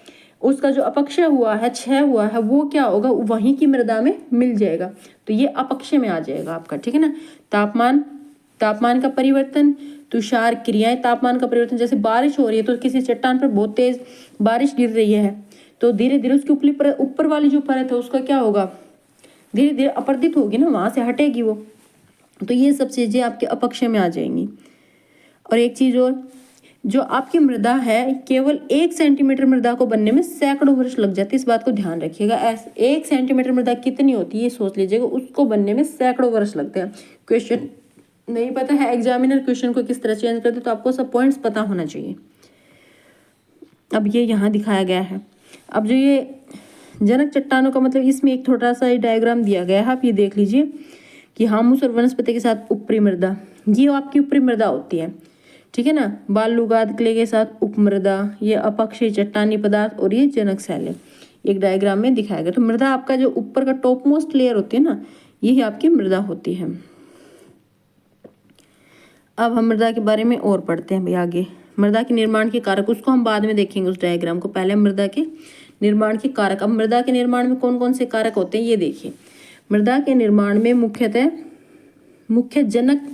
उसका जो अपक्षय हुआ है, क्षय हुआ है, वो क्या होगा? वहीं की मृदा में मिल जाएगा, तो ये अपक्षय में आ जाएगा आपका, ठीक है ना। तापमान का परिवर्तन, तुषार क्रियाएं, तापमान का परिवर्तन, जैसे बारिश हो रही है तो किसी चट्टान पर बहुत तेज बारिश गिर रही है, तो धीरे धीरे उसके ऊपर वाली जो परत है उसका क्या होगा? धीरे धीरे अपरदित होगी ना, वहां से हटेगी वो। तो ये सब चीजें आपके अपक्षय में आ जाएंगी। और एक चीज और, जो आपकी मृदा है केवल 1 सेंटीमीटर मृदा को बनने में सैकड़ों वर्ष लग जाते हैं, इस बात को ध्यान रखिएगा। 1 सेंटीमीटर मृदा कितनी होती है ये सोच लीजिएगा, उसको बनने में सैकड़ों वर्ष लगते हैं। क्वेश्चन नहीं पता है, एग्जामिनर क्वेश्चन को किस तरह चेंज करते, तो आपको सब पॉइंट्स पता होना चाहिए। अब ये यहाँ दिखाया गया है। अब जो ये जनक चट्टानों का मतलब, इसमें एक छोटा सा डायग्राम दिया गया है, आप ये देख लीजिए कि हामुस और वनस्पति के साथ ऊपरी मृदा, ये आपकी ऊपरी मृदा होती है, ठीक है ना। बालुगाद क्ले के साथ उपमृदा, ये अपक्षय चट्टानी पदार्थ, और ये जनक शैलें एक डायग्राम में दिखाया गया। तो मृदा आपका जो ऊपर का टॉप मोस्ट लेयर होती है ना, यही आपकी मृदा होती है। अब हम मृदा के बारे में और पढ़ते हैं भाई आगे। मृदा के निर्माण के कारक, उसको हम बाद में देखेंगे उस डायग्राम को, पहले मृदा के निर्माण के कारक। अब मृदा के निर्माण में कौन कौन से कारक होते हैं ये देखिए। मृदा के निर्माण में मुख्य जनक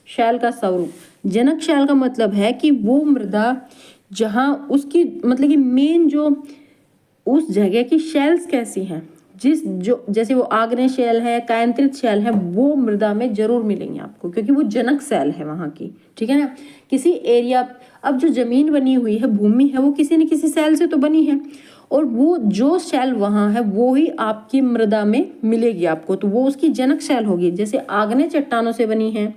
शैल का स्वरूप। जनक शैल का मतलब है कि वो मृदा जहाँ उसकी मतलब कि मेन जो उस जगह की शेल्स कैसी हैं, जैसे वो आग्नेय शैल है, कायांतरित शैल है, वो मृदा में जरूर मिलेंगे आपको, क्योंकि वो जनक शैल है वहाँ की, ठीक है ना। किसी एरिया, अब जो जमीन बनी हुई है, भूमि है, वो किसी न किसी शैल से तो बनी है, और वो जो शैल वहाँ है वो ही आपकी मृदा में मिलेगी आपको, तो वो उसकी जनक शैल होगी। जैसे आग्नेय चट्टानों से बनी है,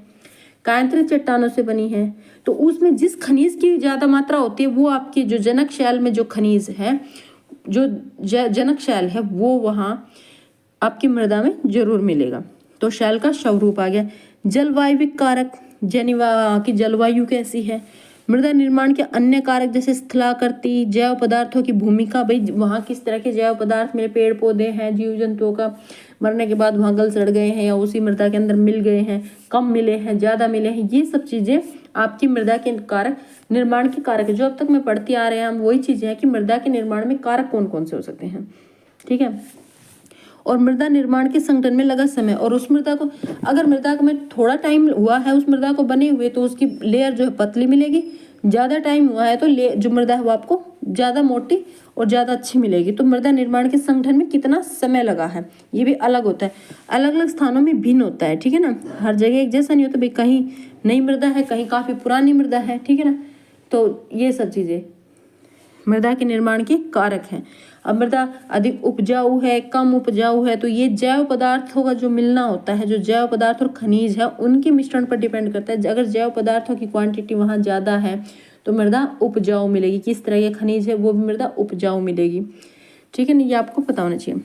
कायांतरित चट्टानों से बनी है, तो उसमें जिस खनिज की ज्यादा मात्रा होती है वो आपकी जो जनक शैल में जो खनिज है, जो जनक शैल है, वो वहाँ आपकी मृदा में जरूर मिलेगा। तो शैल का स्वरूप आ गया। जलवायविक कारक, जनिवा की जलवायु कैसी है। मृदा निर्माण के अन्य कारक जैसे स्थलाकृति, जैव पदार्थों की भूमिका, भाई वहाँ किस तरह के जैव पदार्थ मिले, पेड़ पौधे हैं, जीव जंतुओं का मरने के बाद वहाँ गल सड़ गए हैं या उसी मृदा के अंदर मिल गए हैं, कम मिले हैं, ज़्यादा मिले हैं, ये सब चीज़ें आपकी मृदा के कारक, निर्माण के कारक। जो अब तक मैं पढ़ती आ रहे हैं हम वही चीज़ें हैं कि मृदा के निर्माण में कारक कौन कौन से हो सकते हैं, ठीक है। और मृदा निर्माण के संगठन में लगा समय, और उस मृदा को, अगर मृदा में थोड़ा टाइम हुआ है उस मृदा को बने हुए, तो उसकी लेयर जो है पतली मिलेगी। ज़्यादा टाइम हुआ है तो जो मृदा है वो आपको ज़्यादा मोटी और ज़्यादा अच्छी मिलेगी। तो मृदा निर्माण के संगठन में कितना समय लगा है ये भी अलग होता है, अलग अलग स्थानों में भिन्न होता है, ठीक है ना। हर जगह एक जैसा नहीं होता, भाई कहीं नई मृदा है, कहीं काफ़ी पुरानी मृदा है, ठीक है ना। तो ये सब चीज़ें मृदा के निर्माण के कारक हैं। अब मृदा अधिक उपजाऊ है, कम उपजाऊ है, तो ये जैव पदार्थों का जो मिलना होता है, जो जैव पदार्थ और खनिज है उनके मिश्रण पर डिपेंड करता है। अगर जैव पदार्थों की क्वांटिटी वहाँ ज़्यादा है तो मृदा उपजाऊ मिलेगी, किस तरह के खनिज है वो भी मृदा उपजाऊ मिलेगी, ठीक है ना। ये आपको पता होना चाहिए।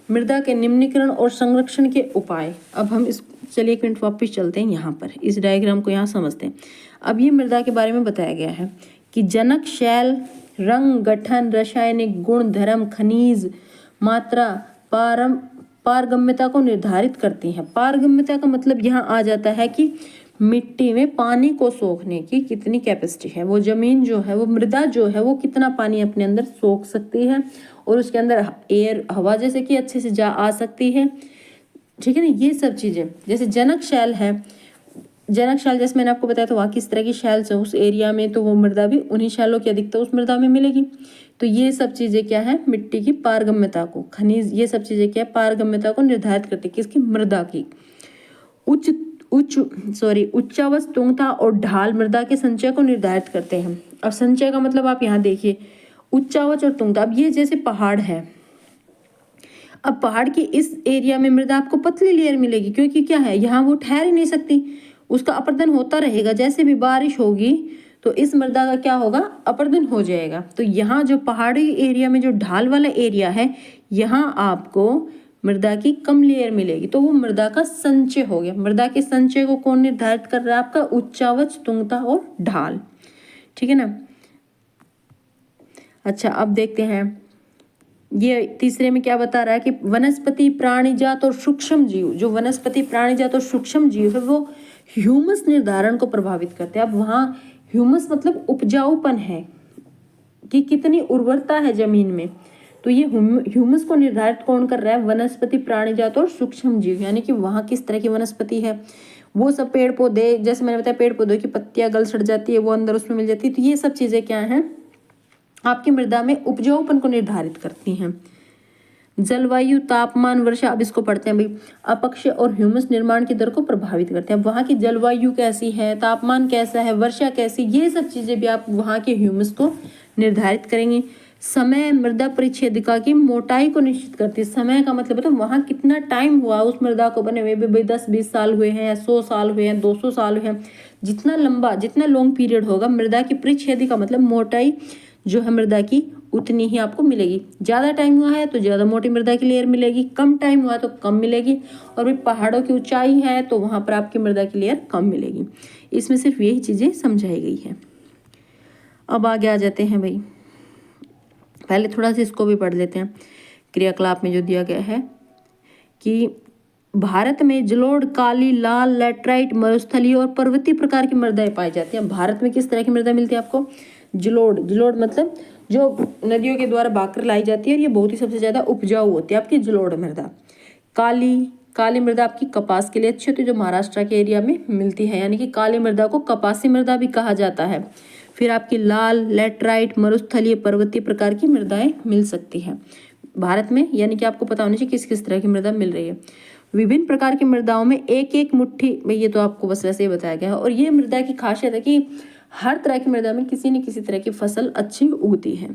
मृदा के निम्नीकरण और संरक्षण के उपाय। अब हम इस चलिए एक मिनट वापस चलते हैं यहाँ पर, इस डायग्राम को यहाँ समझते हैं। अब ये मृदा के बारे में बताया गया है कि जनक शैल रंग, गठन, रासायनिक गुण, धर्म, खनिज, मात्रा, पारगम्यता को निर्धारित करती हैं। पारगम्यता का मतलब यहाँ आ जाता है कि मिट्टी में पानी को सोखने की कितनी कैपेसिटी है, वो जमीन जो है, वो मृदा जो है, वो कितना पानी अपने अंदर सोख सकती है और उसके अंदर एयर, हवा जैसे कि अच्छे से आ सकती है, ठीक है ना। ये सब चीज़ें, जैसे जनक शैल है, जनक शैल जैसे मैंने आपको बताया था वहाँ किस तरह की शैल्स है उस एरिया में, तो वो मृदा भी उन्हीं शैलों की अधिकता उस मृदा में मिलेगी। तो ये सब चीज़ें क्या है, मिट्टी की पारगम्यता को, खनिज, ये सब चीज़ें क्या है, पारगम्यता को निर्धारित करती है, किसकी, मृदा की। उच्चावच, तुंगता और ढाल मृदा के संचय को निर्धारित करते हैं। अब संचय का मतलब आप यहाँ देखिए, उच्चावच और तुंगता। अब ये जैसे पहाड़ है, अब पहाड़ की इस एरिया में मृदा आपको पतली लेयर मिलेगी, क्योंकि क्या है, यहाँ वो ठहर ही नहीं सकती, उसका अपरदन होता रहेगा। जैसे भी बारिश होगी तो इस मृदा का क्या होगा, अपरदन हो जाएगा। तो यहाँ जो पहाड़ी एरिया में जो ढाल वाला एरिया है, यहाँ आपको मृदा की कम लेयर मिलेगी, तो वो मृदा का संचय हो गया। मृदा के संचय को कौन निर्धारित कर रहा है, आपका उच्चावच, तुंगता और ढाल, ठीक है ना। अच्छा, अब देखते हैं ये तीसरे में क्या बता रहा है कि वनस्पति, प्राणीजात और सूक्ष्म जीव, जो वनस्पति, प्राणीजात और सूक्ष्म जीव है वो ह्यूमस निर्धारण को प्रभावित करते हैं। अब वहाँ ह्यूमस मतलब उपजाऊपन है कि कितनी उर्वरता है जमीन में, तो ये ह्यूमस को निर्धारित कौन कर रहा है, वनस्पति, प्राणीजात और सूक्ष्म जीव, यानी कि वहाँ किस तरह की वनस्पति है, वो सब पेड़ पौधे, जैसे मैंने बताया पेड़ पौधों की पत्तियां गल सड़ जाती है, वो अंदर उसमें मिल जाती है, तो ये सब चीज़ें क्या हैं, आपकी मृदा में उपजाऊपन को निर्धारित करती हैं। जलवायु, तापमान, वर्षा, अब इसको पढ़ते हैं भाई। अपक्षय और ह्यूमस निर्माण की दर को प्रभावित करते हैं। वहाँ की जलवायु कैसी है, तापमान कैसा है, वर्षा कैसी, ये सब चीजें भी आप वहाँ के ह्यूमस को निर्धारित करेंगे। समय मृदा परिच्छेदिका की मोटाई को निश्चित करती है। समय का मतलब है वहाँ कितना टाइम हुआ उस मृदा को बने हुए, भाई 10-20 साल हुए हैं, 100 साल हुए हैं, 200 साल हुए हैं, जितना लंबा, जितना लॉन्ग पीरियड होगा मृदा की परिच्छेदिका मतलब मोटाई जो है मृदा की उतनी ही आपको मिलेगी। ज़्यादा टाइम हुआ है तो ज़्यादा मोटी मृदा की लेयर मिलेगी, कम टाइम हुआ तो कम मिलेगी, और भाई पहाड़ों की ऊंचाई है तो वहाँ पर आपकी मृदा की लेयर कम मिलेगी। इसमें सिर्फ यही चीज़ें समझाई गई है। अब आगे आ जाते हैं भाई, पहले थोड़ा सा इसको भी पढ़ लेते हैं। क्रियाकलाप में जो दिया गया है कि भारत में जलोढ़, काली, लाल, लैटराइट, मरुस्थलीय और पर्वतीय प्रकार की मृदाएं पाई जाती हैं। भारत में किस तरह की मृदा मिलती है आपको? जलोढ़। जलोढ़ मतलब जो नदियों के द्वारा भागकर लाई जाती है और ये बहुत ही सबसे ज्यादा उपजाऊ होती है आपकी जलोढ़ मृदा। काली, काली मृदा आपकी कपास के लिए अच्छी होती है, जो महाराष्ट्र के एरिया में मिलती है, यानी कि काली मृदा को कपासी मृदा भी कहा जाता है। फिर आपकी लाल, लैटराइट, मरुस्थलीय, पर्वतीय प्रकार की मृदाएं मिल सकती हैं भारत में, यानी कि आपको पता होना चाहिए किस किस तरह की मृदा मिल रही है। विभिन्न प्रकार की मृदाओं में एक एक मुट्ठी, भाई ये तो आपको बस वैसे ही बताया गया है। और ये मृदा की खासियत है कि हर तरह की मृदा में किसी न किसी तरह की फसल अच्छी उगती है।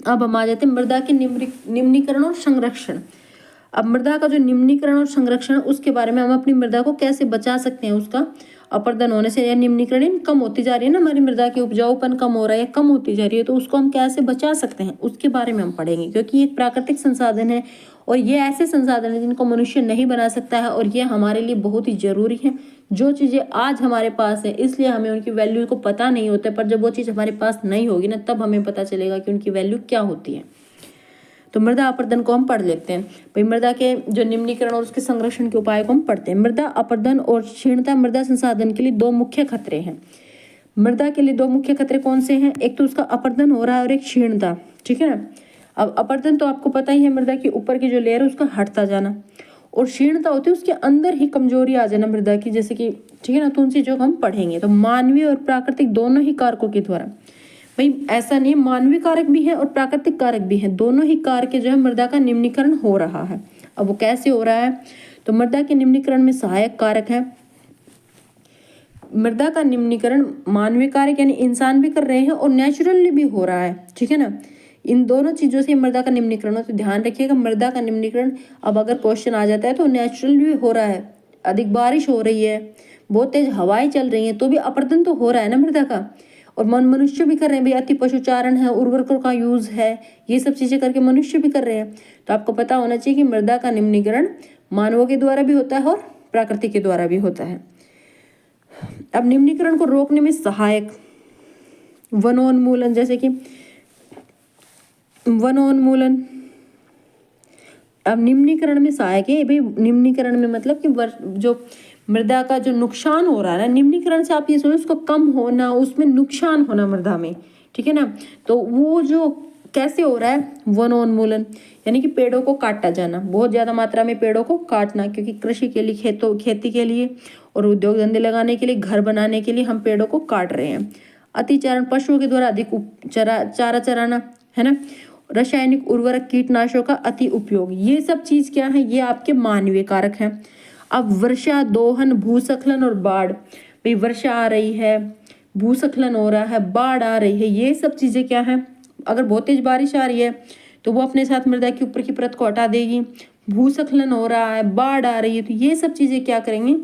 अब हम आ जाते हैं मृदा के निम्नीकरण और संरक्षण। अब मृदा का जो निम्नीकरण और संरक्षण, उसके बारे में हम अपनी मृदा को कैसे बचा सकते हैं, उसका अपर्दन होने से या निम्नीकरण कम होती जा रही है ना, हमारी मृदा की उपजाऊपन कम हो रहा है, कम होती जा रही है, तो उसको हम कैसे बचा सकते हैं उसके बारे में हम पढ़ेंगे। क्योंकि ये एक प्राकृतिक संसाधन है और ये ऐसे संसाधन है जिनको मनुष्य नहीं बना सकता है, और ये हमारे लिए बहुत ही जरूरी है। जो चीज़ें आज हमारे पास है इसलिए हमें उनकी वैल्यू को पता नहीं होता, पर जब वो चीज़ हमारे पास नहीं होगी ना तब हमें पता चलेगा कि उनकी वैल्यू क्या होती है। तो मृदा अपर्दन को हम पढ़ लेते हैं भाई। मृदा के जो निम्नीकरण और उसके संरक्षण के उपाय को हम पढ़ते हैं। मृदा अपर्दन और क्षीणता मृदा संसाधन के लिए दो मुख्य खतरे हैं। मृदा के लिए दो मुख्य खतरे कौन से हैं? एक तो उसका अपर्दन हो रहा है और एक क्षीणता, ठीक है ना। अब अपर्दन तो आपको पता ही है, मृदा की ऊपर की जो लेयर है उसका हटता जाना, और क्षीणता होती है उसके अंदर ही कमजोरी आ जाना मृदा की, जैसे कि, ठीक है ना। तो उन चीजों को हम पढ़ेंगे। तो मानवीय और प्राकृतिक दोनों ही कारकों के द्वारा, भाई ऐसा नहीं, मानवीय कारक भी है और प्राकृतिक कारक भी है, दोनों ही कारक जो है मृदा का निम्नीकरण हो रहा है। अब वो कैसे हो रहा है? तो मृदा के निम्नीकरण में सहायक कारक है। मृदा का निम्नीकरण मानवीय कारक यानी इंसान भी कर रहे हैं और नेचुरली भी हो रहा है, ठीक है ना। इन दोनों चीजों से मृदा का निम्नीकरण हो, तो ध्यान रखिएगा मृदा का निम्नीकरण अब अगर क्वेश्चन आ जाता है तो नेचुरल भी हो रहा है। अधिक बारिश हो रही है, बहुत तेज हवाएं चल रही हैं, तो भी अपर्दन तो हो रहा है ना मृदा का। और मनुष्य भी कर रहे हैं भाई, अति पशुचारण है, उर्वरकों का यूज है, ये सब चीजें करके मनुष्य भी कर रहे हैं। तो आपको पता होना चाहिए कि मृदा का निम्नीकरण मानवों के द्वारा भी होता है और प्रकृति के द्वारा भी होता है। अब निम्नीकरण को रोकने में सहायक वनोन्मूलन, जैसे कि वनोन्मूलन अब निम्नीकरण में सहायक है भाई। निम्नीकरण में मतलब कि जो मृदा का जो नुकसान हो रहा है ना, निम्नीकरण से आप ये सोचो उसको कम होना, उसमें नुकसान होना मृदा में, ठीक है ना। तो वो जो कैसे हो रहा है? वनोन्मूलन यानी कि पेड़ों को काटा जाना, बहुत ज्यादा मात्रा में पेड़ों को काटना, क्योंकि कृषि के लिए, खेती के लिए और उद्योग धंधे लगाने के लिए, घर बनाने के लिए हम पेड़ों को काट रहे हैं। अतिचारण, पशुओं के द्वारा अधिक चारा चराना, है ना। रासायनिक उर्वरक, कीटनाशकों का अति उपयोग, ये सब चीज क्या है? ये आपके मानवीय कारक हैं। अब वर्षा, दोहन, भूस्खलन और बाढ़, भाई वर्षा आ रही है, भूस्खलन हो रहा है, बाढ़ आ रही है, ये सब चीजें क्या है? अगर बहुत तेज बारिश आ रही है तो वो अपने साथ मृदा के ऊपर की परत को हटा देगी। भूस्खलन हो रहा है, बाढ़ आ रही है, तो ये सब चीजें क्या करेंगी?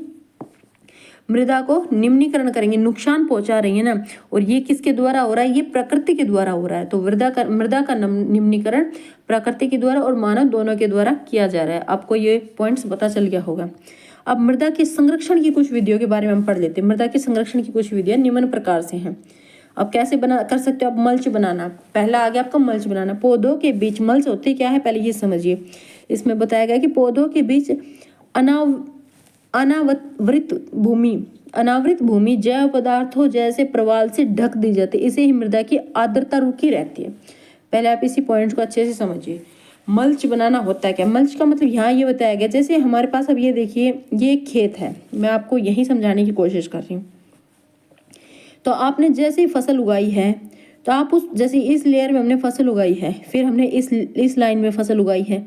मृदा को निम्नीकरण करेंगे, नुकसान पहुंचा रही है ना। और ये किसके द्वारा हो रहा है? ये प्रकृति के द्वारा हो रहा है। तो मृदा का निम्नीकरण प्रकृति के द्वारा और मानव दोनों के द्वारा किया जा रहा है। आपको ये पॉइंट्स पता चल गया होगा। अब मृदा के संरक्षण की कुछ विधियों के बारे में हम पढ़ लेते हैं। मृदा के संरक्षण की कुछ विधियां निम्न प्रकार से हैं। अब कैसे कर सकते हो आप? मल्च बनाना, पहला आ गया आपका मल्च बनाना। पौधों के बीच मल्च होते क्या है पहले ये समझिए। इसमें बताया गया कि पौधों के बीच अनावृत भूमि जैव पदार्थों जैसे प्रवाल से ढक दी जाती है, इसे ही मृदा की आर्द्रता रुकी रहती है। पहले आप इसी पॉइंट को अच्छे से समझिए। मल्च बनाना होता है क्या? मल्च का मतलब यहाँ ये बताया गया, जैसे हमारे पास अब ये देखिए, ये एक खेत है, मैं आपको यही समझाने की कोशिश कर रही हूँ। तो आपने जैसे ही फसल उगाई है तो आप उस जैसे इस लेयर में हमने फसल उगाई है, फिर हमने इस लाइन में फसल उगाई है,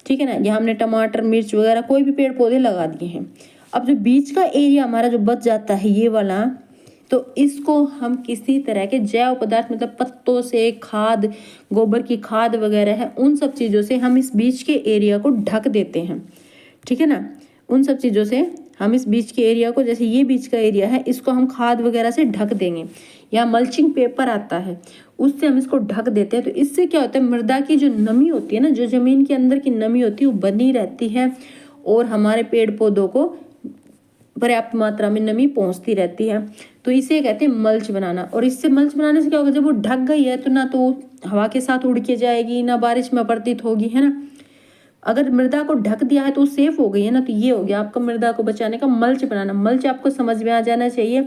ठीक है ना, यहाँ हमने टमाटर मिर्च वगैरह कोई भी पेड़ पौधे लगा दिए हैं। अब जो बीच का एरिया हमारा जो बच जाता है ये वाला, तो इसको हम किसी तरह के जैव पदार्थ मतलब पत्तों से, खाद, गोबर की खाद वगैरह है, उन सब चीज़ों से हम इस बीच के एरिया को ढक देते हैं, ठीक है ना। उन सब चीज़ों से हम इस बीच के एरिया को, जैसे ये बीच का एरिया है, इसको हम खाद वगैरह से ढक देंगे, या मल्चिंग पेपर आता है उससे हम इसको ढक देते हैं। तो इससे क्या होता है, मृदा की जो नमी होती है ना, जो जमीन के अंदर की नमी होती है वो बनी रहती है और हमारे पेड़ पौधों को पर्याप्त मात्रा में नमी पहुंचती रहती है। तो इसे कहते हैं मल्च बनाना। और इससे मल्च बनाने से क्या होगा, जब वो ढक गई है तो ना तो हवा के साथ उड़ के जाएगी, ना बारिश में अपरदित होगी, है ना। अगर मृदा को ढक दिया है तो वो सेफ हो गई है ना। तो ये हो गया आपका मृदा को बचाने का मल्च बनाना। मल्च आपको समझ में आ जाना चाहिए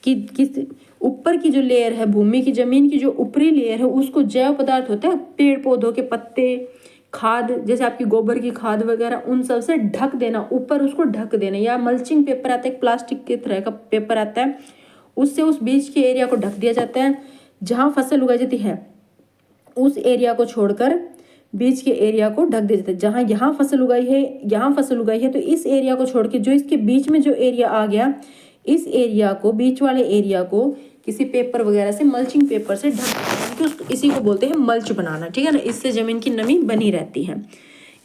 कि किस ऊपर की जो लेयर है, भूमि की जमीन की जो ऊपरी लेयर है, उसको जैव पदार्थ होता है, पेड़ पौधों के पत्ते, खाद, जैसे आपकी गोबर की खाद वगैरह, उन सब से ढक देना, ऊपर उसको ढक देना। या मल्चिंग पेपर आता है, एक प्लास्टिक के तरह का पेपर आता है, उससे उस बीच के एरिया को ढक दिया जाता है। जहाँ फसल उगाई जाती है उस एरिया को छोड़कर बीच के एरिया को ढक दिया जाता है। जहाँ यहाँ फसल उगाई है, यहाँ फसल उगाई है, तो इस एरिया को छोड़ के जो इसके बीच में जो एरिया आ गया, इस एरिया को, बीच वाले एरिया को किसी पेपर वगैरह से, मल्चिंग पेपर से ढक देना, तो इसी को बोलते हैं मल्च बनाना, ठीक है ना। इससे जमीन की नमी बनी रहती है।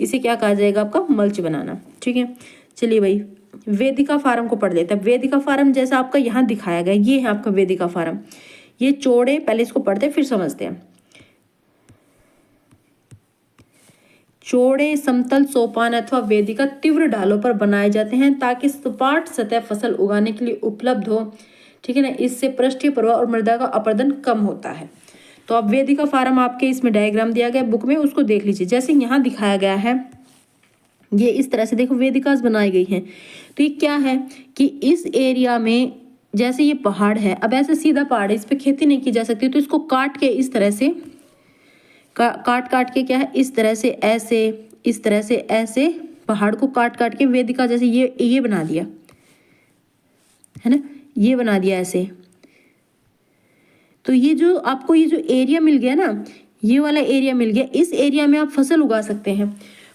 इसे क्या कहा जाएगा, आपका मल्च बनाना, ठीक है। चलिए भाई, वेदिका फार्म को पढ़ लेते हैं। वेदिका फार्म जैसा आपका यहाँ दिखाया गया, ये है आपका वेदिका फार्म। ये चौड़े, पहले इसको पढ़ते हैं फिर समझते हैं। चौड़े समतल सोपान अथवा वेदिका तीव्र ढालों पर बनाए जाते हैं ताकि सपाट सतह फसल उगाने के लिए उपलब्ध हो, ठीक है ना। इससे पृष्ठीय प्रवाह और मृदा का अपरदन कम होता है। तो अब वेदिका फार्म आपके इसमें डायग्राम दिया गया बुक में, उसको देख लीजिए। जैसे यहाँ दिखाया गया है, ये इस तरह से देखो वेदिकास बनाई गई हैं। तो ये क्या है कि इस एरिया में जैसे ये पहाड़ है, अब ऐसे सीधा पहाड़ है, इस पर खेती नहीं की जा सकती, तो इसको काट के इस तरह से काट के क्या है, इस तरह से ऐसे, इस तरह से ऐसे पहाड़ को काट के वेदिका जैसे ये बना दिया, है ना, ये बना दिया ऐसे। तो ये जो आपको ये जो एरिया मिल गया ना, ये वाला एरिया मिल गया, इस एरिया में आप फसल उगा सकते हैं।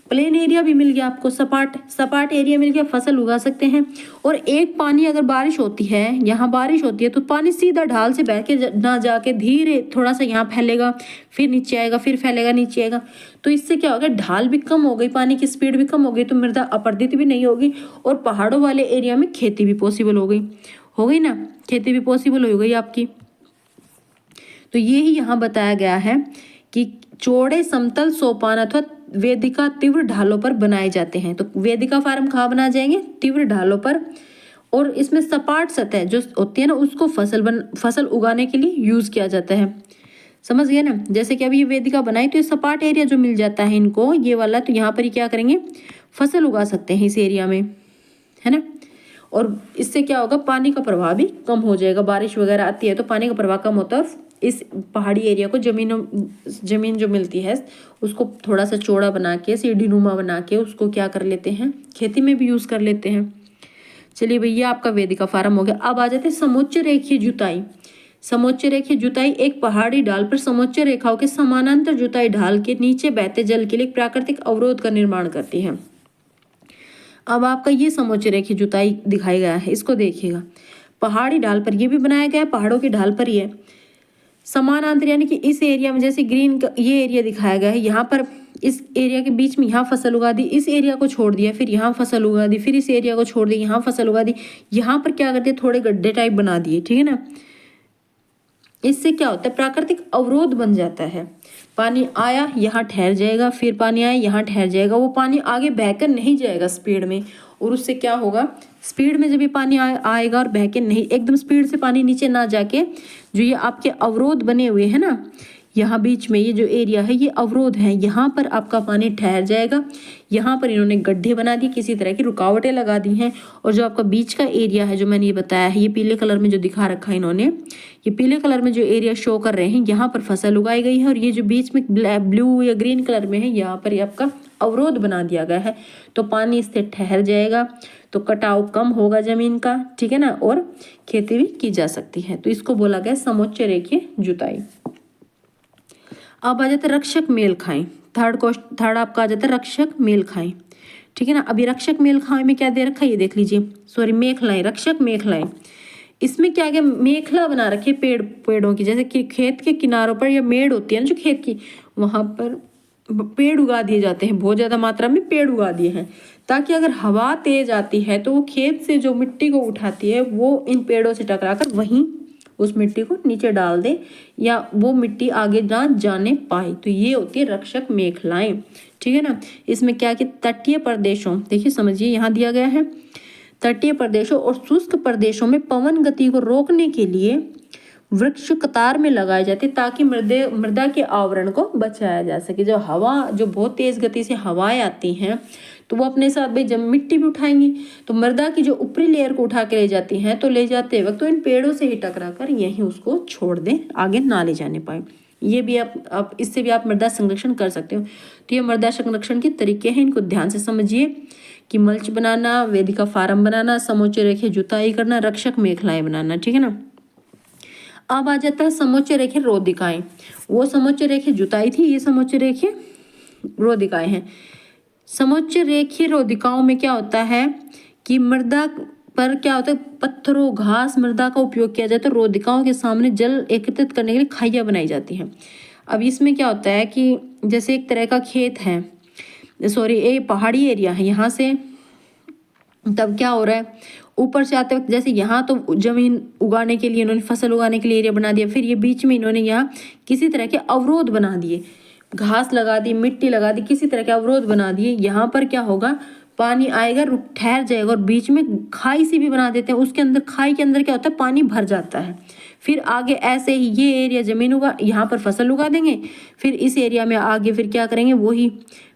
प्लेन एरिया भी मिल गया आपको, सपाट एरिया मिल गया, फसल उगा सकते हैं। और एक पानी, अगर बारिश होती है, यहाँ बारिश होती है, तो पानी सीधा ढाल से बह के ना जाके धीरे थोड़ा सा यहाँ फैलेगा, फिर नीचे आएगा, फिर फैलेगा, नीचे आएगा। तो इससे क्या होगा, ढाल भी कम हो गई, पानी की स्पीड भी कम हो गई, तो मृदा अपरदित भी नहीं होगी, और पहाड़ों वाले एरिया में खेती भी पॉसिबल हो गई ना, खेती भी पॉसिबल हो गई आपकी। तो यही यहाँ बताया गया है कि चौड़े समतल सोपान अथवा वेदिका तीव्र ढालों पर बनाए जाते हैं। तो वेदिका फार्म कहाँ बनाए जाएंगे, तीव्र ढालों पर। और इसमें सपाट सतह जो होती है ना, उसको फसल उगाने के लिए यूज किया जाता है। समझ गए ना। जैसे कि अभी ये वेदिका बनाई, तो ये सपाट एरिया जो मिल जाता है इनको, ये वाला, तो यहाँ पर ही क्या करेंगे, फसल उगा सकते हैं इस एरिया में, है ना। और इससे क्या होगा, पानी का प्रवाह भी कम हो जाएगा। बारिश वगैरह आती है तो पानी का प्रवाह कम होता है। इस पहाड़ी एरिया को जमीन जो मिलती है उसको थोड़ा सा चौड़ा बना के, सीढ़ीनुमा बना के, उसको क्या कर लेते हैं, खेती में भी यूज कर लेते हैं। चलिए भैया, आपका वेदिका फार्म हो गया। अब आ जाते हैं समोच्च रेखीय जुताई। समोच्च रेखीय जुताई एक पहाड़ी ढाल पर समोच्च रेखाओं के समानांतर जुताई ढाल के नीचे बहते जल के लिए प्राकृतिक अवरोध का निर्माण करती है। अब आपका ये समोच्च रेखीय जुताई दिखाया गया है, इसको देखिएगा। पहाड़ी ढाल पर ये भी बनाया गया है, पहाड़ों की ढाल पर ही है। समानांतर यानी कि इस एरिया में, जैसे ग्रीन का ये एरिया दिखाया गया है, यहाँ पर इस एरिया के बीच में यहाँ फसल उगा दी, इस एरिया को छोड़ दिया, फिर यहाँ फसल उगा दी, फिर इस एरिया को छोड़ दिया, यहाँ फसल उगा दी। यहाँ पर क्या करते हैं, थोड़े गड्ढे टाइप बना दिए, ठीक है ना। इससे क्या होता है, प्राकृतिक अवरोध बन जाता है। पानी आया, यहाँ ठहर जाएगा, फिर पानी आया, यहाँ ठहर जाएगा। वो पानी आगे बहकर नहीं जाएगा स्पीड में, और उससे क्या होगा, स्पीड में जब ये पानी आएगा और बह के नहीं, एकदम स्पीड से पानी नीचे ना जाके, जो ये आपके अवरोध बने हुए हैं ना, यहाँ बीच में ये जो एरिया है, ये अवरोध है, यहाँ पर आपका पानी ठहर जाएगा। यहाँ पर इन्होंने गड्ढे बना दिए, किसी तरह की रुकावटें लगा दी हैं। और जो आपका बीच का एरिया है, जो मैंने ये बताया है, ये पीले कलर में जो दिखा रखा है इन्होंने, ये पीले कलर में जो एरिया शो कर रहे हैं, यहाँ पर फसल उगाई गई है। और ये जो बीच में ब्लू या ग्रीन कलर में है, यहाँ पर आपका अवरोध बना दिया गया है। तो पानी इससे ठहर जाएगा, तो कटाव कम होगा जमीन का, ठीक है ना, और खेती भी की जा सकती है। तो इसको बोला गया समोच्च रेखीय जुताई। अब आ जाता है रक्षक मेल खाएं। थर्ड आपका आ जाता है रक्षक मेल खाएं, ठीक है ना। अभी रक्षक मेल खाएं में क्या दे रखा है ये देख लीजिए, सॉरी मेखलाएं, रक्षक मेखलाएं। इसमें क्या क्या मेखला बना रखी है पेड़ों की, जैसे कि खेत के किनारों पर या मेड़ होती है ना जो खेत की, वहां पर पेड़ उगा दिए जाते हैं, बहुत ज्यादा मात्रा में पेड़ उगा दिए हैं, ताकि अगर हवा तेज आती है तो वो खेत से जो मिट्टी को उठाती है वो इन पेड़ों से टकराकर वहीं उस मिट्टी को नीचे डाल दे, या वो मिट्टी आगे ना जाने पाए। तो ये होती है रक्षक मेखलाएं, ठीक है ना। इसमें क्या कि तटीय प्रदेशों, देखिए समझिए यहाँ दिया गया है, तटीय प्रदेशों और शुष्क प्रदेशों में पवन गति को रोकने के लिए वृक्ष कतार में लगाए जाते, ताकि मृदा के आवरण को बचाया जा सके। जो हवा, जो बहुत तेज गति से हवाएं आती हैं तो वो अपने साथ भाई जब मिट्टी भी उठाएंगी तो मृदा की जो ऊपरी लेयर को उठा के ले जाती हैं, तो ले जाते वक्त तो इन पेड़ों से ही टकरा कर यहीं उसको छोड़ दें, आगे ना ले जाने पाए। ये भी आप इससे भी आप मृदा संरक्षण कर सकते हो। तो ये मृदा संरक्षण के तरीके हैं, इनको ध्यान से समझिए कि मल्च बनाना, वेदिका फार्म बनाना, समोच्च रेखे जुताई करना, रक्षक मेखलाएं बनाना, ठीक है ना। अब आ जाता है समोच्च रेखे रोधिकाएं। वो समोच्च रेखे जुताई थी, ये समोच्च रेखे रोधिकाएं हैं। समोच्च रेखीय रोधिकाओं में क्या होता है कि मृदा पर क्या होता है, पत्थरों घास मृदा का उपयोग किया जाता है। रोधिकाओं के सामने जल एकत्रित करने के लिए खाइयां बनाई जाती हैं। अब इसमें क्या होता है कि जैसे एक तरह का खेत है, सॉरी ये पहाड़ी एरिया है, यहाँ से तब क्या हो रहा है, ऊपर से आते वक्त जैसे यहाँ तो जमीन उगाने के लिए इन्होंने फसल उगाने के लिए एरिया बना दिया, फिर ये बीच में इन्होंने यहाँ किसी तरह के अवरोध बना दिए, घास लगा दी, मिट्टी लगा दी, किसी तरह के अवरोध बना दिए। यहाँ पर क्या होगा, पानी आएगा ठहर जाएगा, और बीच में खाई सी भी बना देते हैं, उसके अंदर खाई के अंदर क्या होता है, पानी भर जाता है। फिर आगे ऐसे ही ये एरिया जमीन उगा, यहाँ पर फसल उगा देंगे, फिर इस एरिया में आगे फिर क्या करेंगे, वही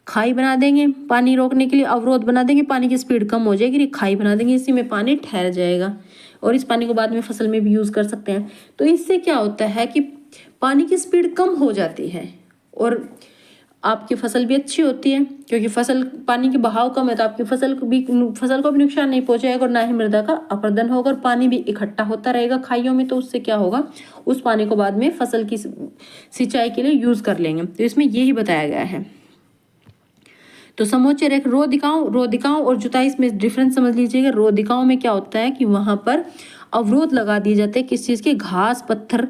खाई बना देंगे, पानी रोकने के लिए अवरोध बना देंगे, पानी की स्पीड कम हो जाएगी, खाई बना देंगे, इसी में पानी ठहर जाएगा और इस पानी को बाद में फसल में भी यूज कर सकते हैं। तो इससे क्या होता है कि पानी की स्पीड कम हो जाती है और आपकी फसल भी अच्छी होती है, क्योंकि फसल पानी के बहाव कम है तो आपकी फसल को भी नुकसान नहीं पहुंचाएगा और ना ही मृदा का अपरदन होगा, और पानी भी इकट्ठा होता रहेगा खाइयों में। तो उससे क्या होगा, उस पानी को बाद में फसल की सिंचाई के लिए यूज कर लेंगे। तो इसमें यही बताया गया है। तो समोच्च रेखा रोधिकाओं और जुताई में डिफरेंस समझ लीजिएगा। रोधिकाओं में क्या होता है कि वहां पर अवरोध लगा दिए जाते हैं, किस चीज के, घास पत्थर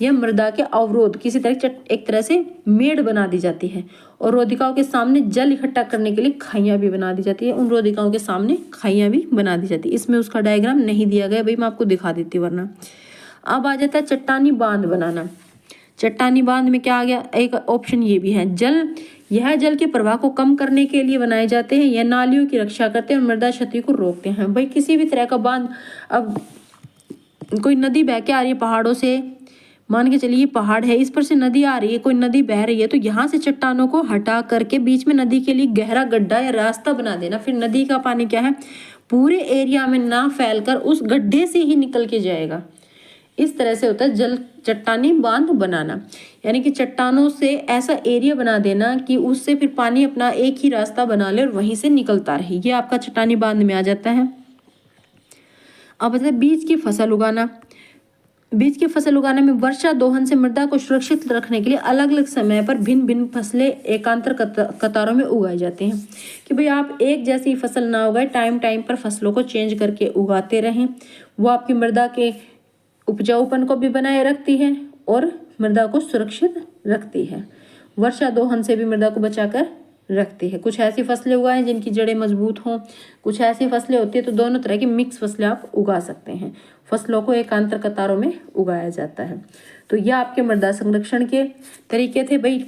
या मृदा के अवरोध, किसी तरह एक तरह से मेड़ बना दी जाती है। और रोधिकाओं के सामने जल इकट्ठा करने के लिए खाइयां भी बना दी जाती है, उन रोधिकाओं के सामने खाइयां भी बना दी जाती है। इसमें उसका डायग्राम नहीं दिया गया भाई, मैं आपको दिखा देती वरना। अब आ जाता है चट्टानी बांध बनाना। चट्टानी बांध में क्या आ गया, एक ऑप्शन ये भी है, यह जल के प्रवाह को कम करने के लिए बनाए जाते हैं, यह नालियों की रक्षा करते हैं और मृदा क्षति को रोकते हैं। भाई किसी भी तरह का बांध, अब कोई नदी बह के आ रही है पहाड़ों से, मान के चलिए पहाड़ है, इस पर से नदी आ रही है, कोई नदी बह रही है, तो यहाँ से चट्टानों को हटा करके बीच में नदी के लिए गहरा गड्ढा या रास्ता बना देना। फिर नदी का पानी क्या है, पूरे एरिया में ना फैलकर उस गड्ढे से ही निकल के जाएगा। इस तरह से होता है जल चट्टानी बांध बनाना, यानी कि चट्टानों से ऐसा एरिया बना देना कि उससे फिर पानी अपना एक ही रास्ता बना ले और वहीं से निकलता रहे। ये आपका चट्टानी बांध में आ जाता है। अब बताते हैं बीज की फसल उगाना। बीज की फसल उगाने में वर्षा दोहन से मृदा को सुरक्षित रखने के लिए अलग अलग समय पर भिन्न भिन्न फसलें एकांतर कतारों में उगाई जाती हैं। कि भाई आप एक जैसी फसल ना उगाए, टाइम टाइम पर फसलों को चेंज करके उगाते रहें। वो आपकी मृदा के उपजाऊपन को भी बनाए रखती है और मृदा को सुरक्षित रखती है। वर्षा दोहन से भी मृदा को बचाकर रखती है। कुछ ऐसी फसलें उगाएं जिनकी जड़ें मजबूत हों, कुछ ऐसी फसलें होती है तो दोनों तरह की मिक्स फसलें आप उगा सकते हैं। फसलों को एकांतर कतारों में उगाया जाता है। तो यह आपके मृदा संरक्षण के तरीके थे। भाई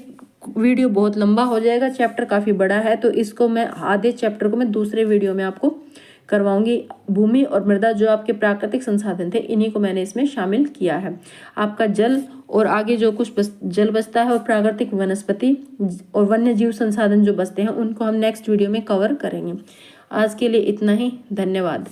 वीडियो बहुत लंबा हो जाएगा, चैप्टर काफ़ी बड़ा है, तो इसको मैं आधे चैप्टर को मैं दूसरे वीडियो में आपको करवाऊंगी। भूमि और मृदा जो आपके प्राकृतिक संसाधन थे, इन्हीं को मैंने इसमें शामिल किया है। आपका जल और आगे जो कुछ जल बचता है और प्राकृतिक वनस्पति और वन्य जीव संसाधन जो बचते हैं, उनको हम नेक्स्ट वीडियो में कवर करेंगे। आज के लिए इतना ही, धन्यवाद।